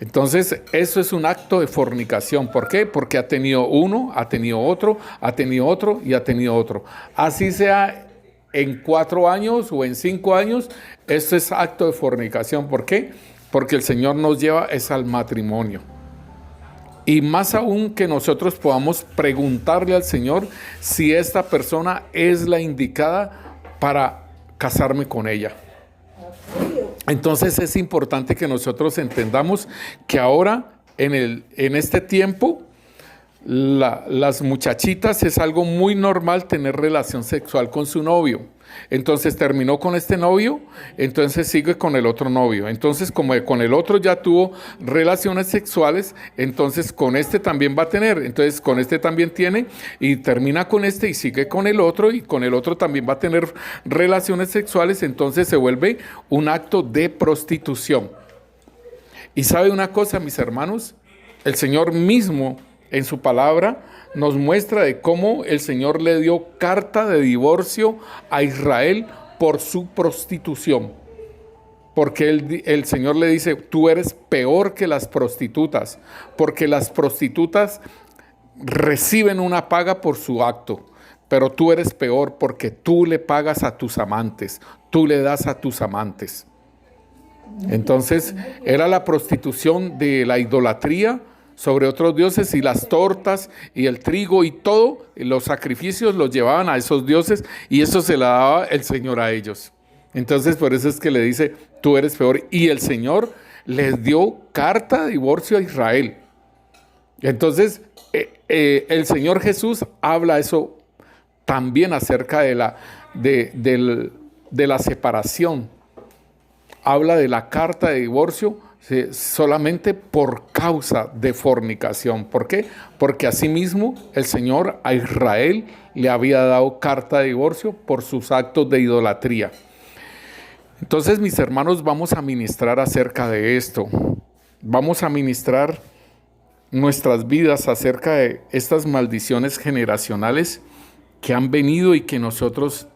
Entonces, eso es un acto de fornicación. ¿Por qué? Porque ha tenido uno, ha tenido otro, ha tenido otro y ha tenido otro. Así sea en 4 años o en 5 años, esto es acto de fornicación. ¿Por qué? Porque el Señor nos lleva es al matrimonio. Y más aún que nosotros podamos preguntarle al Señor si esta persona es la indicada para casarme con ella. Entonces es importante que nosotros entendamos que ahora en este tiempo las muchachitas es algo muy normal tener relación sexual con su novio. Entonces terminó con este novio, entonces sigue con el otro novio. Entonces como con el otro ya tuvo relaciones sexuales, entonces con este también va a tener. Entonces con este también tiene y termina con este y sigue con el otro, y con el otro también va a tener relaciones sexuales. Entonces se vuelve un acto de prostitución. Y sabe una cosa, mis hermanos, el Señor mismo en su palabra nos muestra de cómo el Señor le dio carta de divorcio a Israel por su prostitución. Porque el Señor le dice, tú eres peor que las prostitutas, porque las prostitutas reciben una paga por su acto, pero tú eres peor porque tú le pagas a tus amantes, tú le das a tus amantes. Entonces era la prostitución de la idolatría sobre otros dioses, y las tortas y el trigo y todo, los sacrificios los llevaban a esos dioses, y eso se la daba el Señor a ellos. Entonces por eso es que le dice, tú eres peor. Y el Señor les dio carta de divorcio a Israel. Entonces el Señor Jesús habla eso también acerca de la separación. Habla de la carta de divorcio solamente por causa de fornicación. ¿Por qué? Porque asimismo el Señor a Israel le había dado carta de divorcio por sus actos de idolatría. Entonces, mis hermanos, vamos a ministrar acerca de esto. Vamos a ministrar nuestras vidas acerca de estas maldiciones generacionales que han venido y que nosotros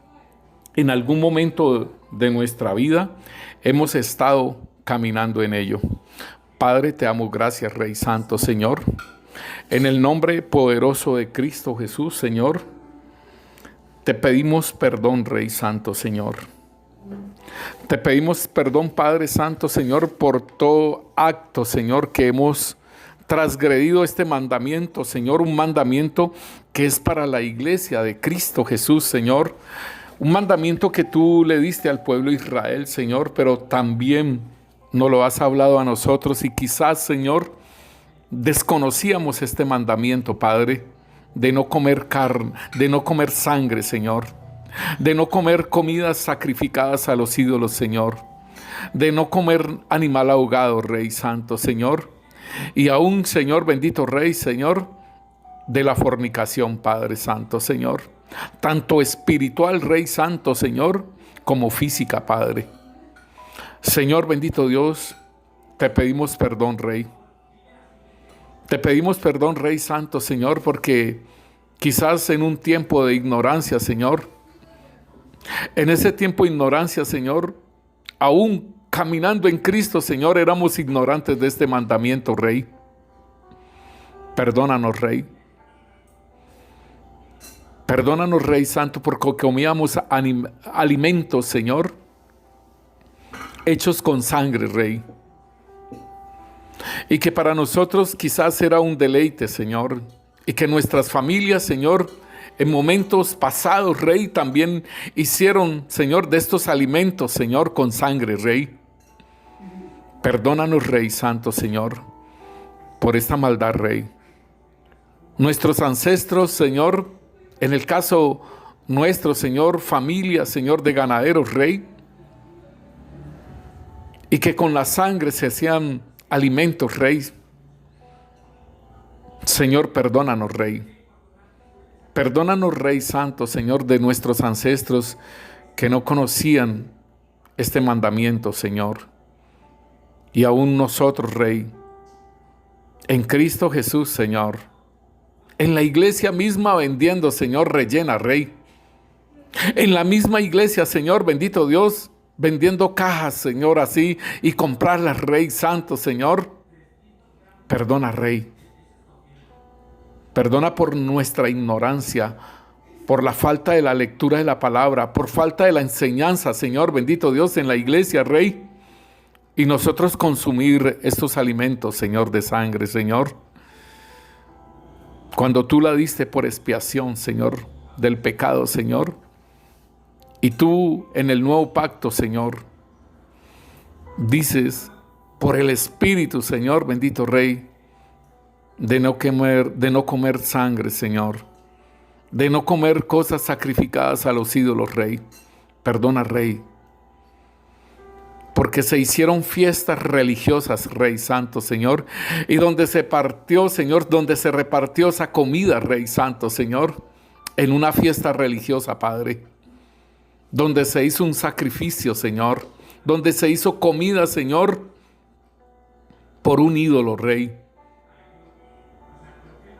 en algún momento de nuestra vida hemos estado caminando en ello. Padre, te damos gracias, Rey Santo, Señor. En el nombre poderoso de Cristo Jesús, Señor, te pedimos perdón, Rey Santo, Señor. Te pedimos perdón, Padre Santo, Señor, por todo acto, Señor, que hemos transgredido este mandamiento, Señor, un mandamiento que es para la iglesia de Cristo Jesús, Señor. Un mandamiento que tú le diste al pueblo de Israel, Señor, pero también nos lo has hablado a nosotros, y quizás, Señor, desconocíamos este mandamiento, Padre, de no comer carne, de no comer sangre, Señor, de no comer comidas sacrificadas a los ídolos, Señor, de no comer animal ahogado, Rey Santo, Señor, y aún, Señor, bendito Rey, Señor, de la fornicación, Padre Santo, Señor, tanto espiritual, Rey Santo, Señor, como física, Padre. Señor, bendito Dios, te pedimos perdón, Rey. Te pedimos perdón, Rey Santo, Señor, porque quizás en un tiempo de ignorancia, Señor, en ese tiempo de ignorancia, Señor, aún caminando en Cristo, Señor, éramos ignorantes de este mandamiento, Rey. Perdónanos, Rey. Perdónanos, Rey Santo, porque comíamos alimentos, Señor, hechos con sangre, Rey. Y que para nosotros quizás era un deleite, Señor. Y que nuestras familias, Señor, en momentos pasados, Rey, también hicieron, Señor, de estos alimentos, Señor, con sangre, Rey. Perdónanos, Rey Santo, Señor, por esta maldad, Rey. Nuestros ancestros, Señor, en el caso nuestro, Señor, familia, Señor, de ganaderos, Rey, y que con la sangre se hacían alimentos, Rey. Señor, perdónanos, Rey. Perdónanos, Rey Santo, Señor, de nuestros ancestros que no conocían este mandamiento, Señor. Y aún nosotros, Rey, en Cristo Jesús, Señor, en la iglesia misma vendiendo, Señor, rellena, Rey. En la misma iglesia, Señor, bendito Dios, vendiendo cajas, Señor, así, y comprarlas, Rey Santo, Señor. Perdona, Rey. Perdona por nuestra ignorancia, por la falta de la lectura de la palabra, por falta de la enseñanza, Señor, bendito Dios, en la iglesia, Rey. Y nosotros consumir estos alimentos, Señor, de sangre, Señor. Cuando tú la diste por expiación, Señor, del pecado, Señor. Y tú en el nuevo pacto, Señor, dices por el Espíritu, Señor, bendito Rey, de no comer sangre, Señor, de no comer cosas sacrificadas a los ídolos, Rey. Perdona, Rey, porque se hicieron fiestas religiosas, Rey Santo, Señor, y donde se partió, Señor, donde se repartió esa comida, Rey Santo, Señor, en una fiesta religiosa, Padre, donde se hizo un sacrificio, Señor, donde se hizo comida, Señor, por un ídolo, Rey.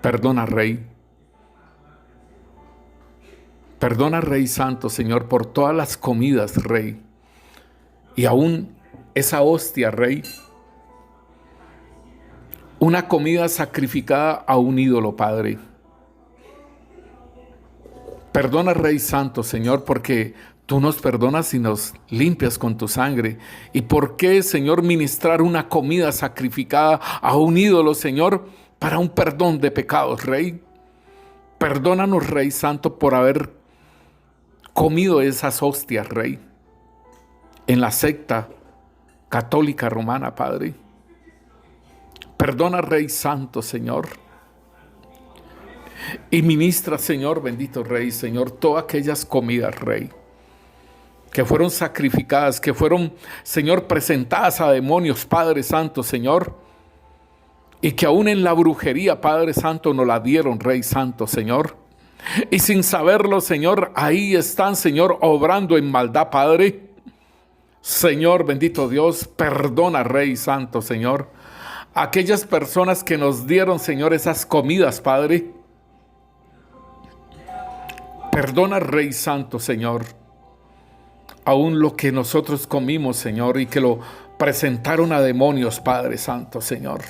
Perdona, Rey. Perdona, Rey Santo, Señor, por todas las comidas, Rey. Y aún esa hostia, Rey. Una comida sacrificada a un ídolo, Padre. Perdona, Rey Santo, Señor, porque tú nos perdonas y nos limpias con tu sangre. ¿Y por qué, Señor, ministrar una comida sacrificada a un ídolo, Señor, para un perdón de pecados, Rey? Perdónanos, Rey Santo, por haber comido esas hostias, Rey, en la secta católica romana, Padre. Perdona, Rey Santo, Señor. Y ministra, Señor, bendito Rey, Señor, todas aquellas comidas, Rey, que fueron sacrificadas, que fueron, Señor, presentadas a demonios, Padre Santo, Señor, y que aún en la brujería, Padre Santo, nos la dieron, Rey Santo, Señor. Y sin saberlo, Señor, ahí están, Señor, obrando en maldad, Padre. Señor, bendito Dios, perdona, Rey Santo, Señor, aquellas personas que nos dieron, Señor, esas comidas, Padre. Perdona, Rey Santo, Señor, aún lo que nosotros comimos, Señor, y que lo presentaron a demonios, Padre Santo, Señor.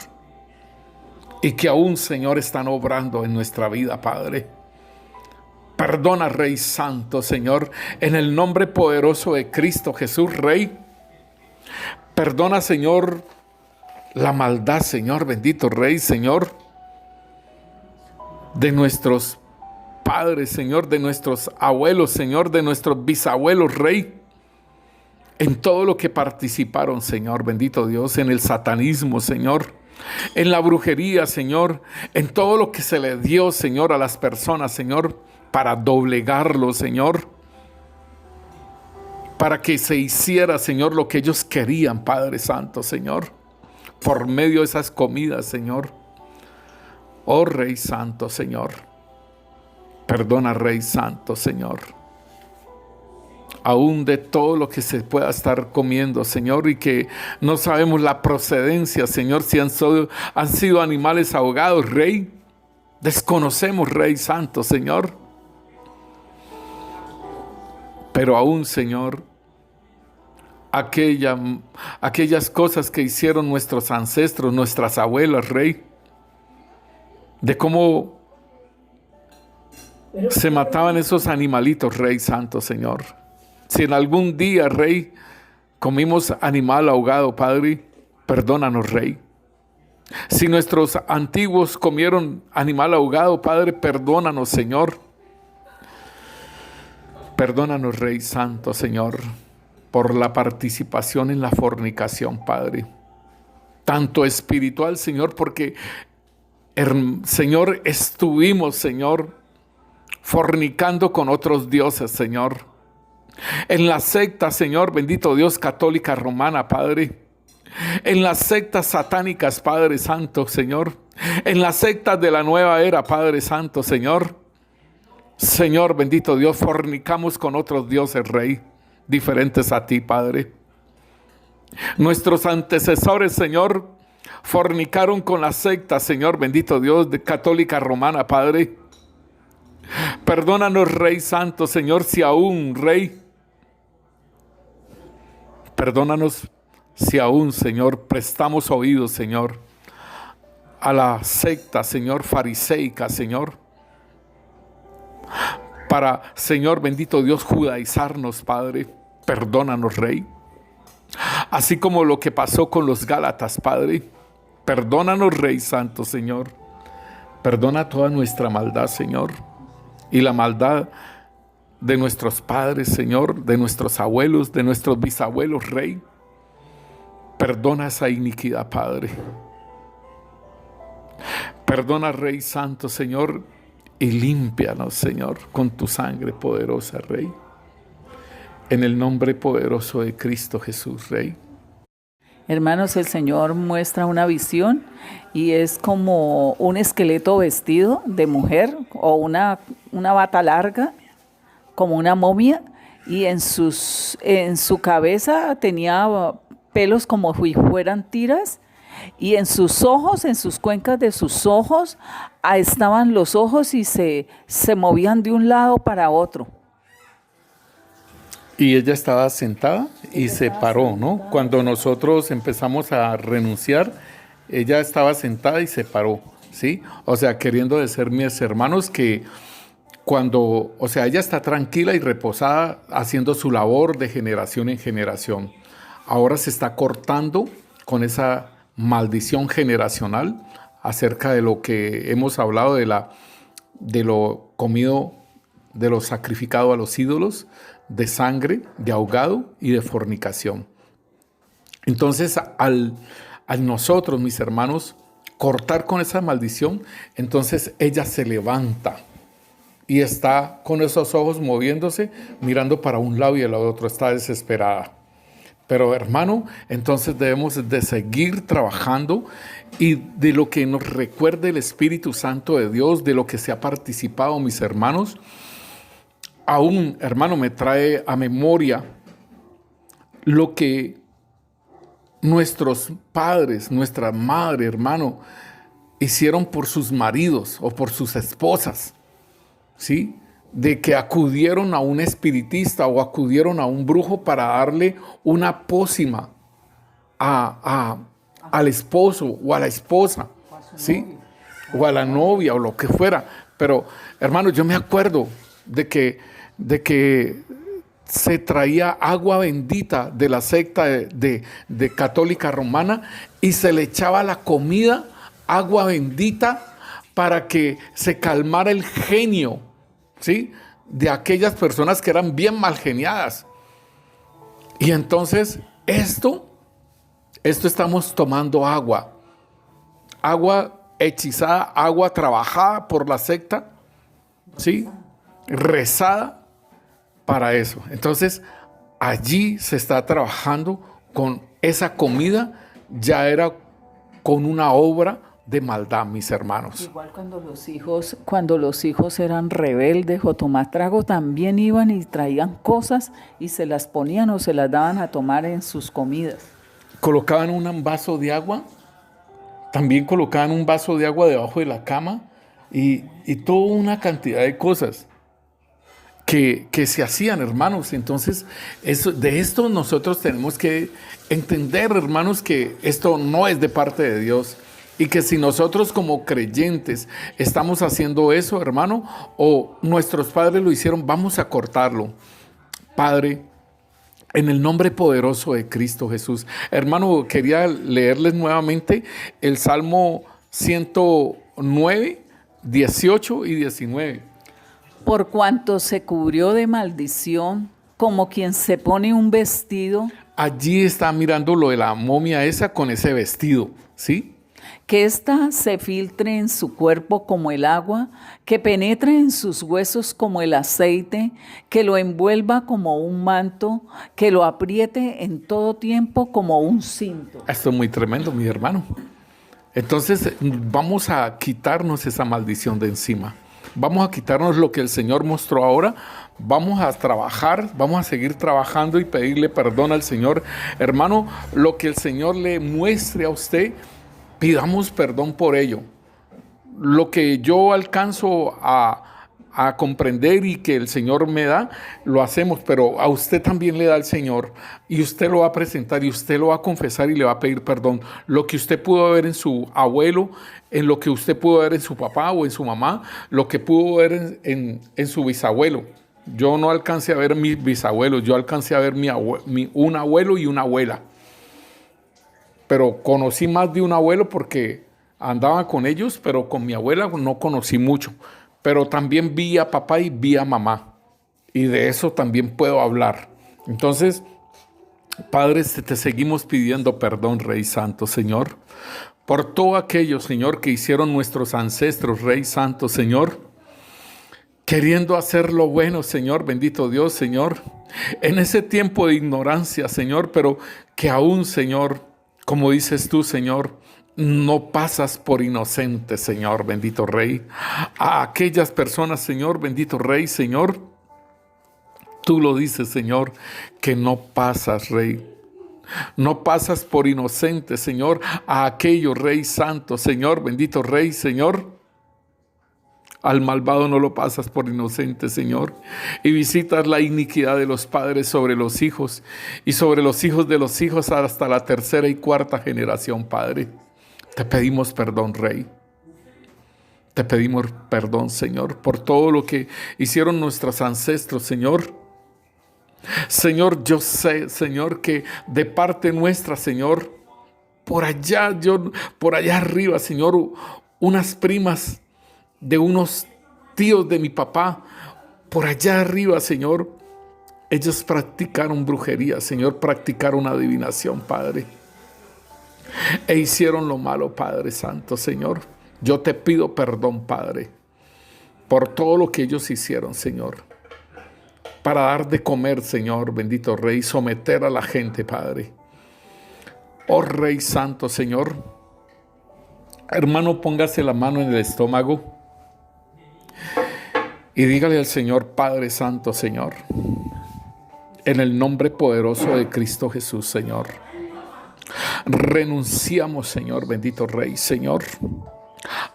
Y que aún, Señor, están obrando en nuestra vida, Padre. Perdona, Rey Santo, Señor, en el nombre poderoso de Cristo Jesús, Rey. Perdona, Señor, la maldad, Señor, bendito Rey, Señor, de nuestros padres, Señor, de nuestros abuelos, Señor, de nuestros bisabuelos, Rey, en todo lo que participaron, Señor, bendito Dios, en el satanismo, Señor, en la brujería, Señor, en todo lo que se le dio, Señor, a las personas, Señor, para doblegarlo, Señor, para que se hiciera, Señor, lo que ellos querían, Padre Santo, Señor, por medio de esas comidas, Señor. Oh Rey Santo, Señor, perdona, Rey Santo, Señor, aún de todo lo que se pueda estar comiendo, Señor, y que no sabemos la procedencia, Señor, si han sido animales ahogados, Rey. Desconocemos, Rey Santo, Señor. Pero aún, Señor, aquellas cosas que hicieron nuestros ancestros, nuestras abuelas, Rey, de cómo se mataban esos animalitos, Rey Santo, Señor. Si en algún día, Rey, comimos animal ahogado, Padre, perdónanos, Rey. Si nuestros antiguos comieron animal ahogado, Padre, perdónanos, Señor. Perdónanos, Rey Santo, Señor, por la participación en la fornicación, Padre. Tanto espiritual, Señor, porque, Señor, estuvimos, Señor, fornicando con otros dioses, Señor. En la secta, Señor, bendito Dios, católica romana, Padre. En las sectas satánicas, Padre Santo, Señor. En las sectas de la nueva era, Padre Santo, Señor. Señor, bendito Dios, fornicamos con otros dioses, Rey, diferentes a ti, Padre. Nuestros antecesores, Señor, fornicaron con la secta, Señor, bendito Dios, de católica romana, Padre. Perdónanos, Rey Santo, Señor, si aún, Rey, perdónanos si aún, Señor, prestamos oídos, Señor, a la secta, Señor, fariseica, Señor, para, Señor, bendito Dios, judaizarnos, Padre. Perdónanos, Rey. Así como lo que pasó con los Gálatas, Padre. Perdónanos, Rey Santo, Señor. Perdona toda nuestra maldad, Señor. Y la maldad de nuestros padres, Señor, de nuestros abuelos, de nuestros bisabuelos, Rey. Perdona esa iniquidad, Padre. Perdona, Rey Santo, Señor, y límpianos, Señor, con tu sangre poderosa, Rey. En el nombre poderoso de Cristo Jesús, Rey. Hermanos, el Señor muestra una visión y es como un esqueleto vestido de mujer o una bata larga, como una momia, y en su cabeza tenía pelos como si fueran tiras, Y en sus ojos, en sus cuencas de sus ojos, estaban los ojos y se movían de un lado para otro. Y ella estaba sentada y se paró, ¿no? Cuando nosotros empezamos a renunciar, ella estaba sentada y se paró, ¿sí? O sea, queriendo decir mis hermanos que cuando, o sea, ella está tranquila y reposada haciendo su labor de generación en generación. Ahora se está cortando con esa maldición generacional acerca de lo que hemos hablado de lo comido, de lo sacrificado a los ídolos, de sangre, de ahogado y de fornicación. Entonces, al nosotros, mis hermanos, cortar con esa maldición, entonces ella se levanta y está con esos ojos moviéndose, mirando para un lado y el otro, está desesperada. Pero hermano, entonces debemos de seguir trabajando y de lo que nos recuerde el Espíritu Santo de Dios, de lo que se ha participado, mis hermanos. Aún, hermano, me trae a memoria lo que nuestros padres, nuestra madre, hermano, hicieron por sus maridos o por sus esposas, ¿sí? De que acudieron a un espiritista o acudieron a un brujo para darle una pócima al esposo o a la esposa, ¿sí? O a la novia o lo que fuera. Pero, hermano, yo me acuerdo de que se traía agua bendita de la secta de católica romana y se le echaba a la comida agua bendita para que se calmara el genio, ¿sí? De aquellas personas que eran bien mal geniadas. Y entonces esto estamos tomando agua hechizada, agua trabajada por la secta, ¿sí? Rezada para eso. Entonces allí se está trabajando con esa comida, ya era con una obra de maldad, mis hermanos. Igual cuando los hijos eran rebeldes o tomar trago, también iban y traían cosas y se las ponían o se las daban a tomar en sus comidas. Colocaban un vaso de agua, también colocaban un vaso de agua debajo de la cama y toda una cantidad de cosas que se hacían, hermanos. Entonces, de esto nosotros tenemos que entender, hermanos, que esto no es de parte de Dios. Y que si nosotros como creyentes estamos haciendo eso, hermano, o nuestros padres lo hicieron, vamos a cortarlo. Padre, en el nombre poderoso de Cristo Jesús. Hermano, quería leerles nuevamente el Salmo 109, 18 y 19. Por cuanto se cubrió de maldición, como quien se pone un vestido. Allí está mirando lo de la momia esa con ese vestido, ¿sí? Que ésta se filtre en su cuerpo como el agua, que penetre en sus huesos como el aceite, que lo envuelva como un manto, que lo apriete en todo tiempo como un cinto. Esto es muy tremendo, mi hermano. Entonces vamos a quitarnos esa maldición de encima. Vamos a quitarnos lo que el Señor mostró ahora. Vamos a trabajar, vamos a seguir trabajando y pedirle perdón al Señor. Hermano, lo que el Señor le muestre a usted, pidamos perdón por ello. Lo que yo alcanzo a comprender y que el Señor me da, lo hacemos, pero a usted también le da el Señor y usted lo va a presentar y usted lo va a confesar y le va a pedir perdón. Lo que usted pudo ver en su abuelo, en lo que usted pudo ver en su papá o en su mamá, lo que pudo ver en su bisabuelo. Yo no alcancé a ver mis bisabuelos, yo alcancé a ver un abuelo y una abuela. Pero conocí más de un abuelo porque andaba con ellos, pero con mi abuela no conocí mucho. Pero también vi a papá y vi a mamá. Y de eso también puedo hablar. Entonces, Padre, te seguimos pidiendo perdón, Rey Santo, Señor, por todo aquello, Señor, que hicieron nuestros ancestros, Rey Santo, Señor, queriendo hacer lo bueno, Señor, bendito Dios, Señor, en ese tiempo de ignorancia, Señor, pero que aún, Señor, como dices tú, Señor, no pasas por inocente, Señor, bendito Rey. A aquellas personas, Señor, bendito Rey, Señor, tú lo dices, Señor, que no pasas, Rey, No pasas por inocente, Señor, a aquello, Rey Santo, Señor, bendito Rey, Señor. Al malvado no lo pasas por inocente, Señor. Y visitas la iniquidad de los padres sobre los hijos y sobre los hijos de los hijos hasta la tercera y cuarta generación, Padre. Te pedimos perdón, Rey. Te pedimos perdón, Señor, por todo lo que hicieron nuestros ancestros, Señor. Señor, yo sé, Señor, que de parte nuestra, Señor, por allá arriba, Señor, unas primas de unos tíos de mi papá, por allá arriba, Señor, ellos practicaron brujería, Señor, practicaron adivinación, Padre, e hicieron lo malo, Padre Santo, Señor. Yo te pido perdón, Padre, por todo lo que ellos hicieron, Señor, para dar de comer, Señor, bendito Rey, someter a la gente, Padre. Oh Rey Santo, Señor, hermano, póngase la mano en el estómago y dígale al Señor: Padre Santo, Señor, en el nombre poderoso de Cristo Jesús, Señor, renunciamos, Señor, bendito Rey, Señor,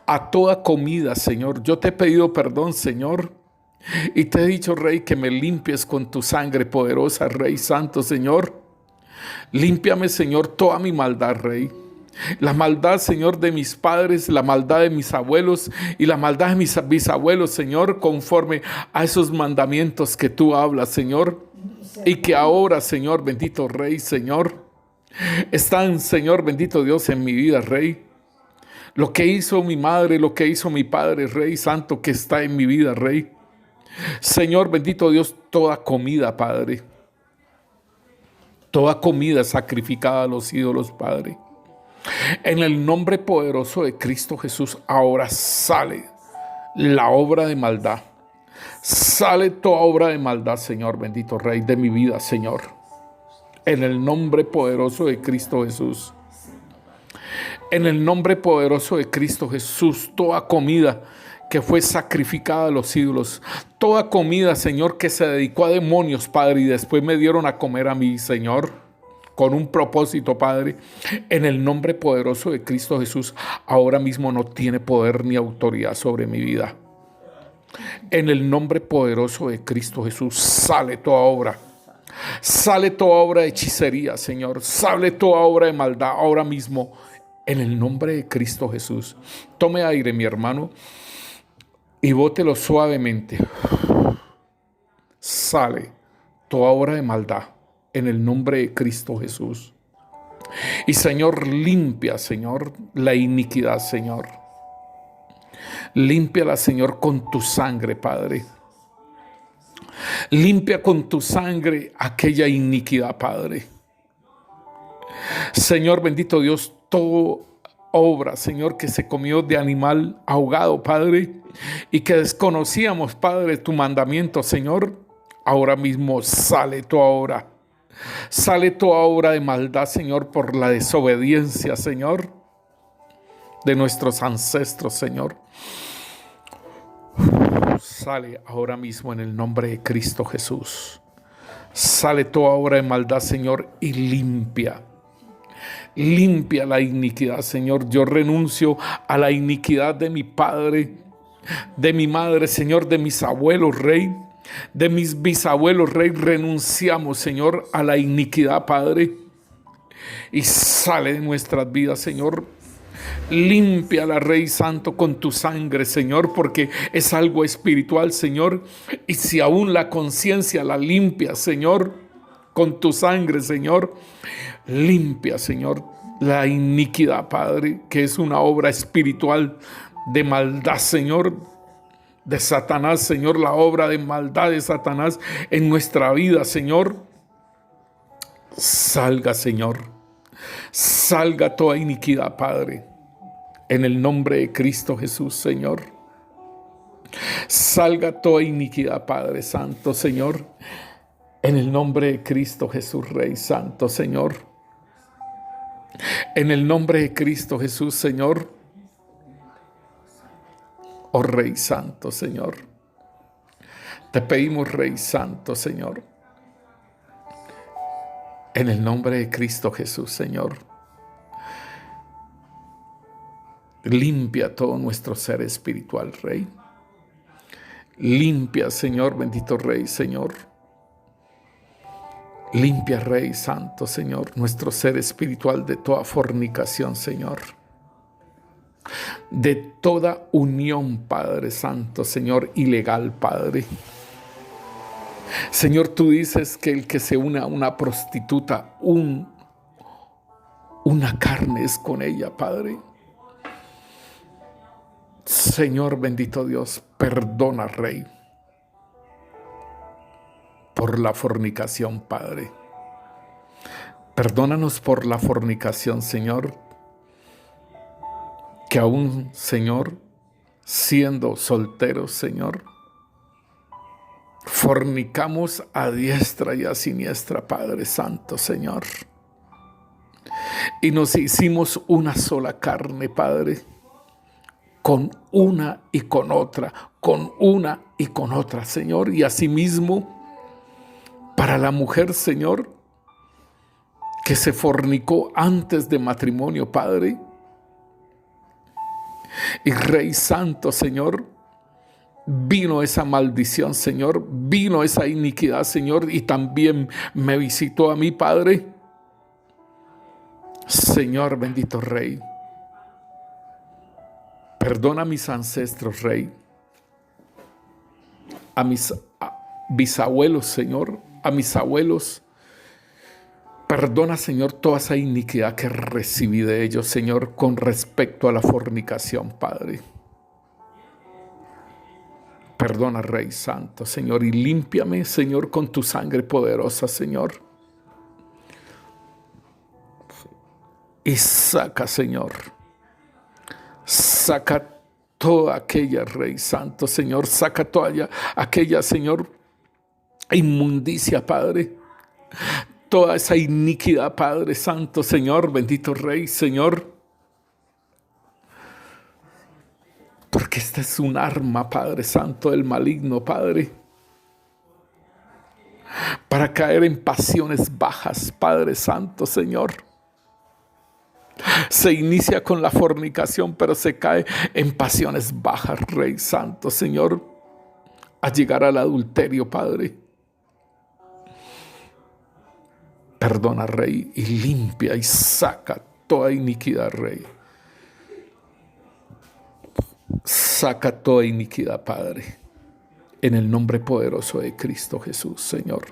a toda comida, Señor. Yo te he pedido perdón, Señor, y te he dicho, Rey, que me limpies con tu sangre poderosa, Rey Santo, Señor. Límpiame, Señor, toda mi maldad, Rey. La maldad, Señor, de mis padres, la maldad de mis abuelos y la maldad de mis bisabuelos, Señor, conforme a esos mandamientos que tú hablas, Señor, y que ahora, Señor, bendito Rey, Señor, están, Señor, bendito Dios, en mi vida, Rey. Lo que hizo mi madre, lo que hizo mi padre, Rey Santo, que está en mi vida, Rey. Señor, bendito Dios, toda comida, Padre, toda comida sacrificada a los ídolos, Padre, en el nombre poderoso de Cristo Jesús, ahora sale la obra de maldad. Sale toda obra de maldad, Señor, bendito Rey, de mi vida, Señor. En el nombre poderoso de Cristo Jesús. En el nombre poderoso de Cristo Jesús, toda comida que fue sacrificada a los ídolos, toda comida, Señor, que se dedicó a demonios, Padre, y después me dieron a comer a mí, Señor, con un propósito, Padre, en el nombre poderoso de Cristo Jesús, ahora mismo no tiene poder ni autoridad sobre mi vida. En el nombre poderoso de Cristo Jesús, sale toda obra. Sale toda obra de hechicería, Señor. Sale toda obra de maldad ahora mismo, en el nombre de Cristo Jesús. Tome aire, mi hermano, y bótelo suavemente. Sale toda obra de maldad en el nombre de Cristo Jesús. Y Señor, limpia, Señor, la iniquidad, Señor. Límpiala, Señor, con tu sangre, Padre. Limpia con tu sangre aquella iniquidad, Padre. Señor, bendito Dios, toda obra, Señor, que se comió de animal ahogado, Padre, y que desconocíamos, Padre, tu mandamiento, Señor, ahora mismo sale toda obra. Sale toda obra de maldad, Señor, por la desobediencia, Señor, de nuestros ancestros, Señor. Sale ahora mismo en el nombre de Cristo Jesús. Sale toda obra de maldad, Señor, y limpia. Limpia la iniquidad, Señor. Yo renuncio a la iniquidad de mi padre, de mi madre, Señor, de mis abuelos, Rey, de mis bisabuelos, Rey. Renunciamos, Señor, a la iniquidad, Padre, y sale de nuestras vidas, Señor. Límpiala, Rey Santo, con tu sangre, Señor, porque es algo espiritual, Señor. Y si aún la conciencia la limpia, Señor, con tu sangre, Señor, limpia, Señor, la iniquidad, Padre, que es una obra espiritual de maldad, Señor, de Satanás, Señor, la obra de maldad de Satanás en nuestra vida, Señor. Salga, Señor, salga toda iniquidad, Padre, en el nombre de Cristo Jesús, Señor. Salga toda iniquidad, Padre Santo, Señor, en el nombre de Cristo Jesús, Rey Santo, Señor. En el nombre de Cristo Jesús, Señor. Oh Rey Santo, Señor. Te pedimos, Rey Santo, Señor, En el nombre de Cristo Jesús, Señor. Limpia todo nuestro ser espiritual, Rey. Limpia, Señor, bendito Rey, Señor. Limpia, Rey Santo, Señor, nuestro ser espiritual de toda fornicación, Señor. De toda unión, Padre Santo, Señor, ilegal, Padre. Señor, tú dices que el que se une a una prostituta, una carne es con ella, Padre. Señor, bendito Dios, perdona, Rey, por la fornicación, Padre. Perdónanos por la fornicación, Señor, que aún, Señor, siendo solteros, Señor, fornicamos a diestra y a siniestra, Padre Santo, Señor. Y nos hicimos una sola carne, Padre, con una y con otra, con una y con otra, Señor. Y asimismo, para la mujer, Señor, que se fornicó antes de matrimonio, Padre. Y Rey Santo, Señor, vino esa maldición, Señor, vino esa iniquidad, Señor, y también me visitó a mí, Padre. Señor, bendito Rey, perdona a mis ancestros, Rey, a mis bisabuelos, Señor, a mis abuelos. Perdona, Señor, toda esa iniquidad que recibí de ellos, Señor, con respecto a la fornicación, Padre. Perdona, Rey Santo, Señor, y límpiame, Señor, con tu sangre poderosa, Señor. Y saca, Señor, saca toda aquella, Rey Santo, Señor, saca toda aquella, Señor, inmundicia, Padre. Toda esa iniquidad, Padre Santo, Señor, bendito Rey, Señor. Porque esta es un arma, Padre Santo, del maligno, Padre, para caer en pasiones bajas, Padre Santo, Señor. Se inicia con la fornicación, pero se cae en pasiones bajas, Rey Santo, Señor, a llegar al adulterio, Padre. Perdona, Rey, y limpia y saca toda iniquidad, Rey. Saca toda iniquidad, Padre, en el nombre poderoso de Cristo Jesús, Señor.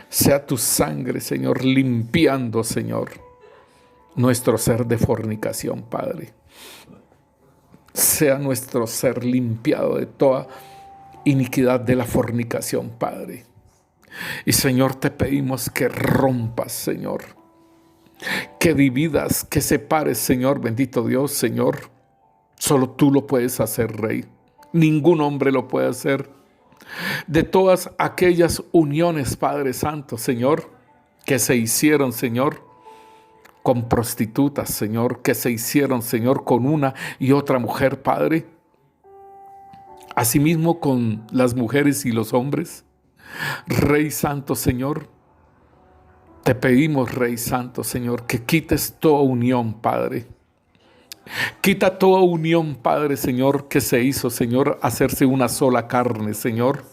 Sea tu sangre, Señor, limpiando, Señor, nuestro ser de fornicación, Padre. Sea nuestro ser limpiado de toda iniquidad de la fornicación, Padre. Y, Señor, te pedimos que rompas, Señor, que dividas, que separes, Señor, bendito Dios, Señor. Solo tú lo puedes hacer, Rey. Ningún hombre lo puede hacer. De todas aquellas uniones, Padre Santo, Señor, que se hicieron, Señor, con prostitutas, Señor, que se hicieron, Señor, con una y otra mujer, Padre. Asimismo con las mujeres y los hombres. Rey Santo, Señor, te pedimos, Rey Santo, Señor, que quites toda unión, Padre. Quita toda unión, Padre, Señor, que se hizo, Señor, hacerse una sola carne, Señor,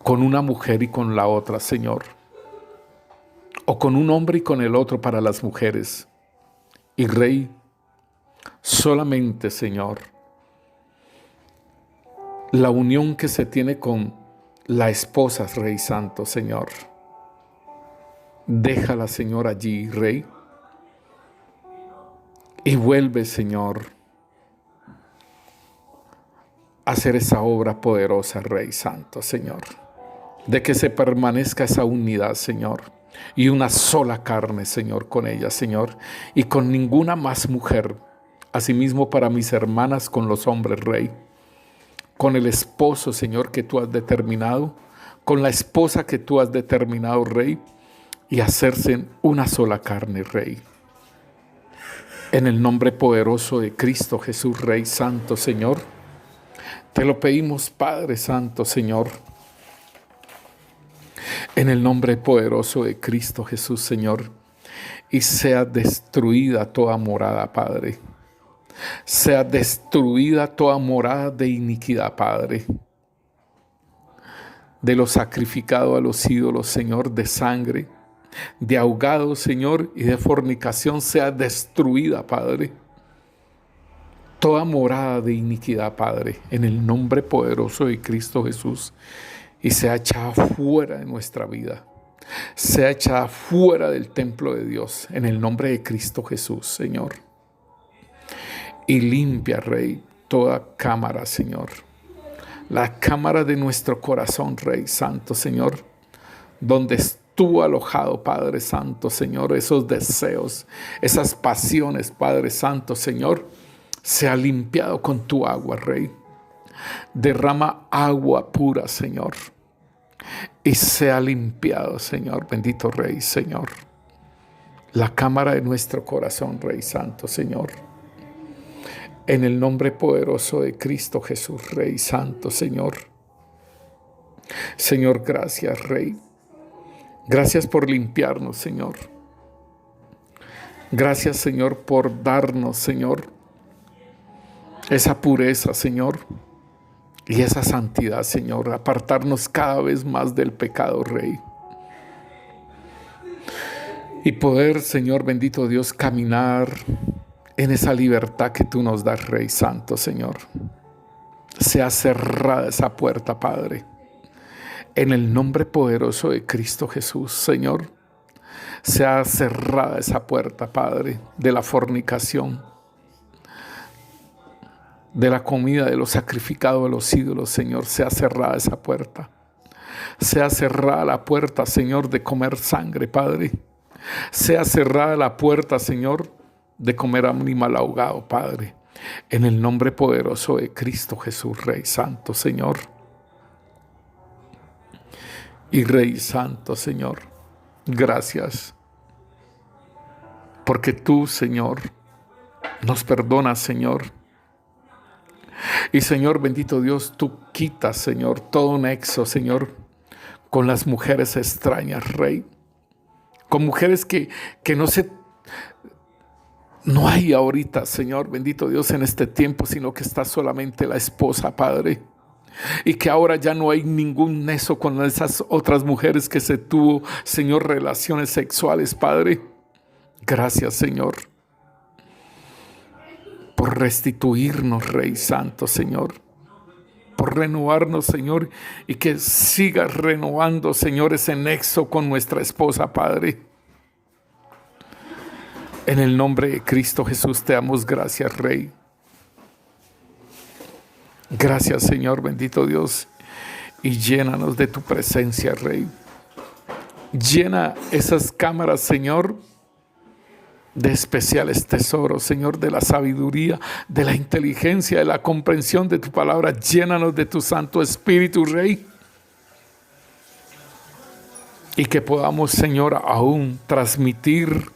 con una mujer y con la otra, Señor. O con un hombre y con el otro para las mujeres. Y, Rey, solamente, Señor, la unión que se tiene con la esposa, Rey Santo, Señor. Déjala, Señor, allí, Rey. Y vuelve, Señor, a hacer esa obra poderosa, Rey Santo, Señor. De que se permanezca esa unidad, Señor. Y una sola carne, Señor, con ella, Señor. Y con ninguna más mujer. Asimismo para mis hermanas con los hombres, Rey. Con el esposo, Señor, que tú has determinado. Con la esposa que tú has determinado, Rey. Y hacerse una sola carne, Rey. En el nombre poderoso de Cristo Jesús, Rey Santo, Señor, te lo pedimos, Padre Santo, Señor. En el nombre poderoso de Cristo Jesús, Señor, y sea destruida toda morada, Padre. Sea destruida toda morada de iniquidad, Padre. De lo sacrificado a los ídolos, Señor, de sangre, de ahogado, Señor, y de fornicación, sea destruida, Padre. Toda morada de iniquidad, Padre, en el nombre poderoso de Cristo Jesús, y sea echada fuera de nuestra vida. Sea echada fuera del templo de Dios, en el nombre de Cristo Jesús, Señor. Y limpia, Rey, toda cámara, Señor. La cámara de nuestro corazón, Rey Santo, Señor, donde estuvo alojado, Padre Santo, Señor, esos deseos, esas pasiones, Padre Santo, Señor, sea limpiado con tu agua, Rey. Derrama agua pura, Señor, y sea limpiado, Señor, bendito Rey, Señor, la cámara de nuestro corazón, Rey Santo, Señor. En el nombre poderoso de Cristo Jesús, Rey Santo, Señor. Señor, gracias, Rey. Gracias por limpiarnos, Señor. Gracias, Señor, por darnos, Señor, esa pureza, Señor, y esa santidad, Señor. Apartarnos cada vez más del pecado, Rey. Y poder, Señor, bendito Dios, caminar en esa libertad que tú nos das, Rey Santo, Señor. Sea cerrada esa puerta, Padre. En el nombre poderoso de Cristo Jesús, Señor. Sea cerrada esa puerta, Padre, de la fornicación, de la comida, de lo sacrificado a los ídolos, Señor. Sea cerrada esa puerta. Sea cerrada la puerta, Señor, de comer sangre, Padre. Sea cerrada la puerta, Señor, de comer animal ahogado, Padre, en el nombre poderoso de Cristo Jesús, Rey Santo, Señor. Y Rey Santo, Señor, gracias, porque tú, Señor, nos perdonas, Señor. Y Señor, bendito Dios, tú quitas, Señor, todo nexo, Señor, con las mujeres extrañas, Rey, con mujeres que no hay ahorita, Señor, bendito Dios, en este tiempo, sino que está solamente la esposa, Padre. Y que ahora ya no hay ningún nexo con esas otras mujeres que se tuvo, Señor, relaciones sexuales, Padre. Gracias, Señor, por restituirnos, Rey Santo, Señor. Por renovarnos, Señor, y que sigas renovando, Señor, ese nexo con nuestra esposa, Padre. En el nombre de Cristo Jesús te damos gracias, Rey. Gracias, Señor, bendito Dios. Y llénanos de tu presencia, Rey. Llena esas cámaras, Señor, de especiales tesoros, Señor, de la sabiduría, de la inteligencia, de la comprensión de tu palabra. Llénanos de tu Santo Espíritu, Rey. Y que podamos, Señor, aún transmitir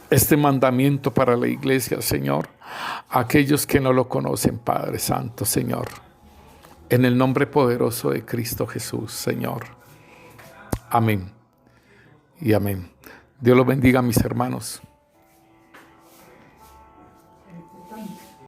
este mandamiento para la iglesia, Señor, a aquellos que no lo conocen, Padre Santo, Señor. En el nombre poderoso de Cristo Jesús, Señor. Amén y amén. Dios los bendiga, mis hermanos.